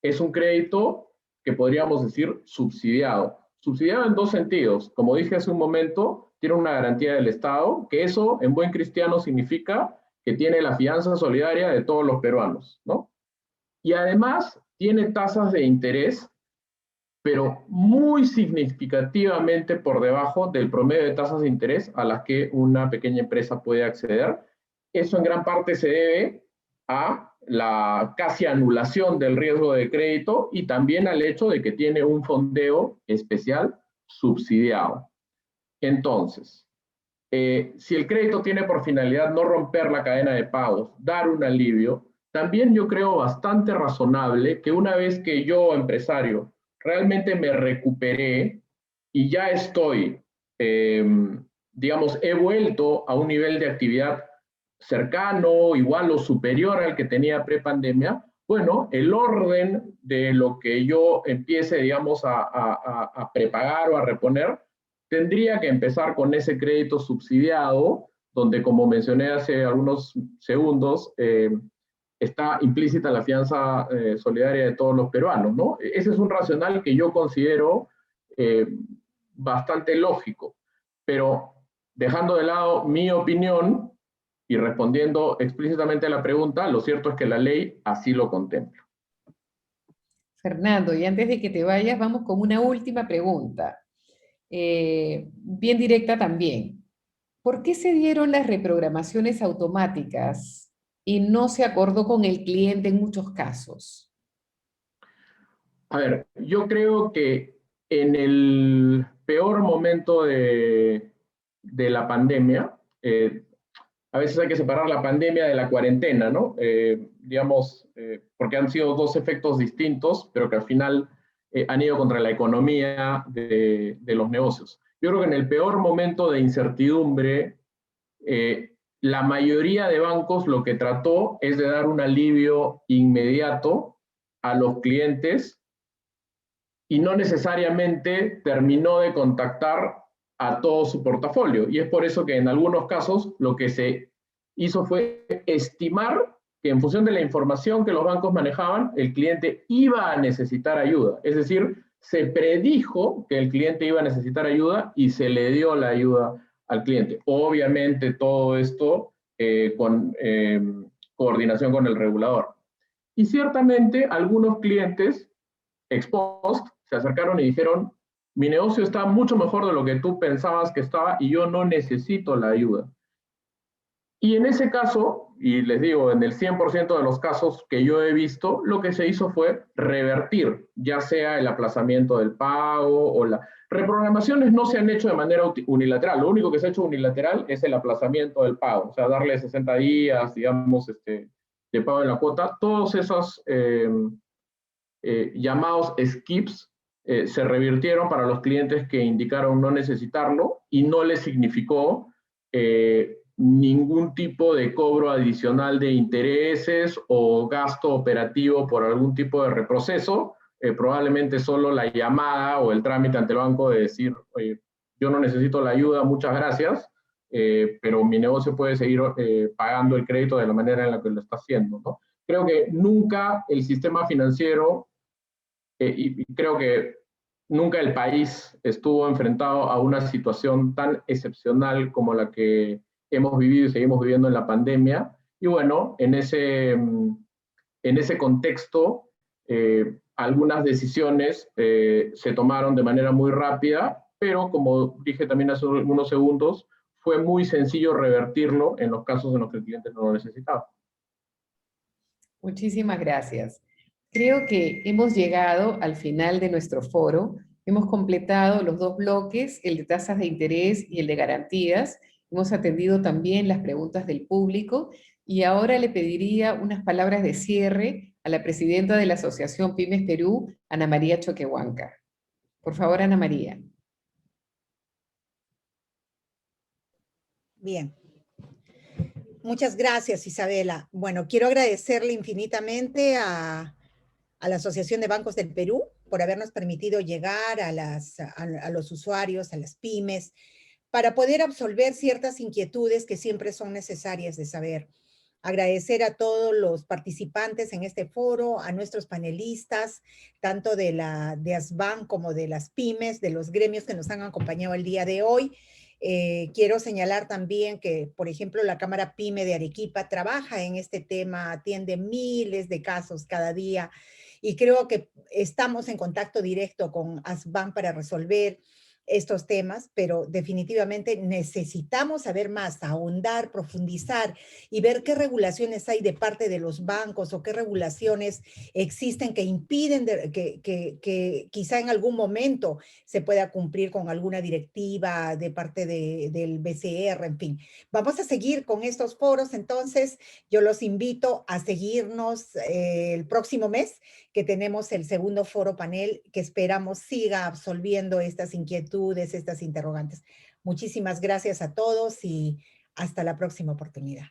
Speaker 5: es un crédito que podríamos decir subsidiado. Subsidiado en dos sentidos. Como dije hace un momento, tiene una garantía del Estado, que eso en buen cristiano significa que tiene la fianza solidaria de todos los peruanos, ¿no? Y además tiene tasas de interés, pero muy significativamente por debajo del promedio de tasas de interés a las que una pequeña empresa puede acceder. Eso en gran parte se debe a la casi anulación del riesgo de crédito y también al hecho de que tiene un fondeo especial subsidiado. Entonces, si el crédito tiene por finalidad no romper la cadena de pagos, dar un alivio, también yo creo bastante razonable que una vez que yo, empresario, realmente me recuperé y ya estoy, digamos, he vuelto a un nivel de actividad cercano, igual o superior al que tenía pre-pandemia, bueno, el orden de lo que yo empiece, digamos, a prepagar o a reponer, tendría que empezar con ese crédito subsidiado, donde, como mencioné hace algunos segundos, está implícita la fianza solidaria de todos los peruanos, ¿no? Ese es un racional que yo considero bastante lógico, pero dejando de lado mi opinión y respondiendo explícitamente a la pregunta, lo cierto es que la ley así lo contempla.
Speaker 1: Fernando, y antes de que te vayas, vamos con una última pregunta, bien directa también. ¿Por qué se dieron las reprogramaciones automáticas y no se acordó con el cliente en muchos casos?
Speaker 5: A ver, yo creo que en el peor momento de la pandemia, a veces hay que separar la pandemia de la cuarentena, ¿no? Digamos, porque han sido dos efectos distintos, pero que al final han ido contra la economía de los negocios. Yo creo que en el peor momento de incertidumbre, la mayoría de bancos lo que trató es de dar un alivio inmediato a los clientes y no necesariamente terminó de contactar a todo su portafolio. Y es por eso que en algunos casos lo que se hizo fue estimar que en función de la información que los bancos manejaban, el cliente iba a necesitar ayuda. Es decir, se predijo que el cliente iba a necesitar ayuda y se le dio la ayuda al cliente. Obviamente todo esto con coordinación con el regulador. Y ciertamente algunos clientes ex post se acercaron y dijeron, mi negocio está mucho mejor de lo que tú pensabas que estaba y yo no necesito la ayuda. Y en ese caso, y les digo, en el 100% de los casos que yo he visto, lo que se hizo fue revertir, ya sea el aplazamiento del pago o la... Reprogramaciones no se han hecho de manera unilateral, lo único que se ha hecho unilateral es el aplazamiento del pago, o sea, darle 60 días, digamos, de pago en la cuota. Todos esos llamados skips se revirtieron para los clientes que indicaron no necesitarlo y no les significó ningún tipo de cobro adicional de intereses o gasto operativo por algún tipo de reproceso, probablemente solo la llamada o el trámite ante el banco de decir, oye, yo no necesito la ayuda, muchas gracias, pero mi negocio puede seguir pagando el crédito de la manera en la que lo está haciendo, ¿no? Creo que nunca el sistema financiero y creo que nunca el país estuvo enfrentado a una situación tan excepcional como la que hemos vivido y seguimos viviendo en la pandemia. Y bueno, en ese contexto, algunas decisiones se tomaron de manera muy rápida, pero como dije también hace unos segundos, fue muy sencillo revertirlo en los casos en los que el cliente no lo necesitaba.
Speaker 1: Muchísimas gracias. Creo que hemos llegado al final de nuestro foro. Hemos completado los dos bloques, el de tasas de interés y el de garantías. Hemos atendido también las preguntas del público y ahora le pediría unas palabras de cierre a la presidenta de la Asociación Pymes Perú, Ana María Choquehuanca. Por favor, Ana María.
Speaker 3: Bien. Muchas gracias, Isabela. Bueno, quiero agradecerle infinitamente a la Asociación de Bancos del Perú por habernos permitido llegar a los usuarios, a las pymes, para poder absolver ciertas inquietudes que siempre son necesarias de saber. Agradecer a todos los participantes en este foro, a nuestros panelistas, tanto de ASBAN como de las pymes, de los gremios que nos han acompañado el día de hoy. Quiero señalar también que, por ejemplo, la Cámara Pyme de Arequipa trabaja en este tema, atiende miles de casos cada día y creo que estamos en contacto directo con ASBAN para resolver estos temas, pero definitivamente necesitamos saber más, ahondar, profundizar y ver qué regulaciones hay de parte de los bancos o qué regulaciones existen que impiden que quizá en algún momento se pueda cumplir con alguna directiva de parte del BCR, en fin. Vamos a seguir con estos foros, entonces yo los invito a seguirnos el próximo mes, que tenemos el segundo foro panel que esperamos siga absolviendo estas inquietudes, estas interrogantes. Muchísimas gracias a todos y hasta la próxima oportunidad.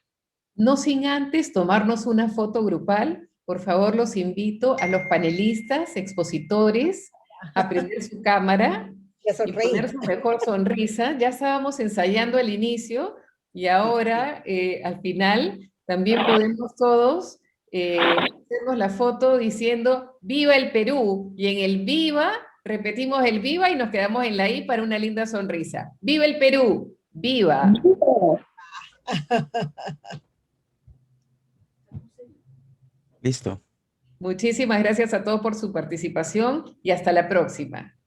Speaker 1: No sin antes tomarnos una foto grupal, por favor los invito a los panelistas, expositores, a prender su cámara y poner su mejor sonrisa. Ya estábamos ensayando al inicio y ahora al final también podemos todos hacernos la foto diciendo ¡Viva el Perú! Y en el ¡Viva! Repetimos el ¡Viva! Y nos quedamos en la I para una linda sonrisa. ¡Viva el Perú! ¡Viva!
Speaker 10: Listo.
Speaker 1: Muchísimas gracias a todos por su participación y hasta la próxima.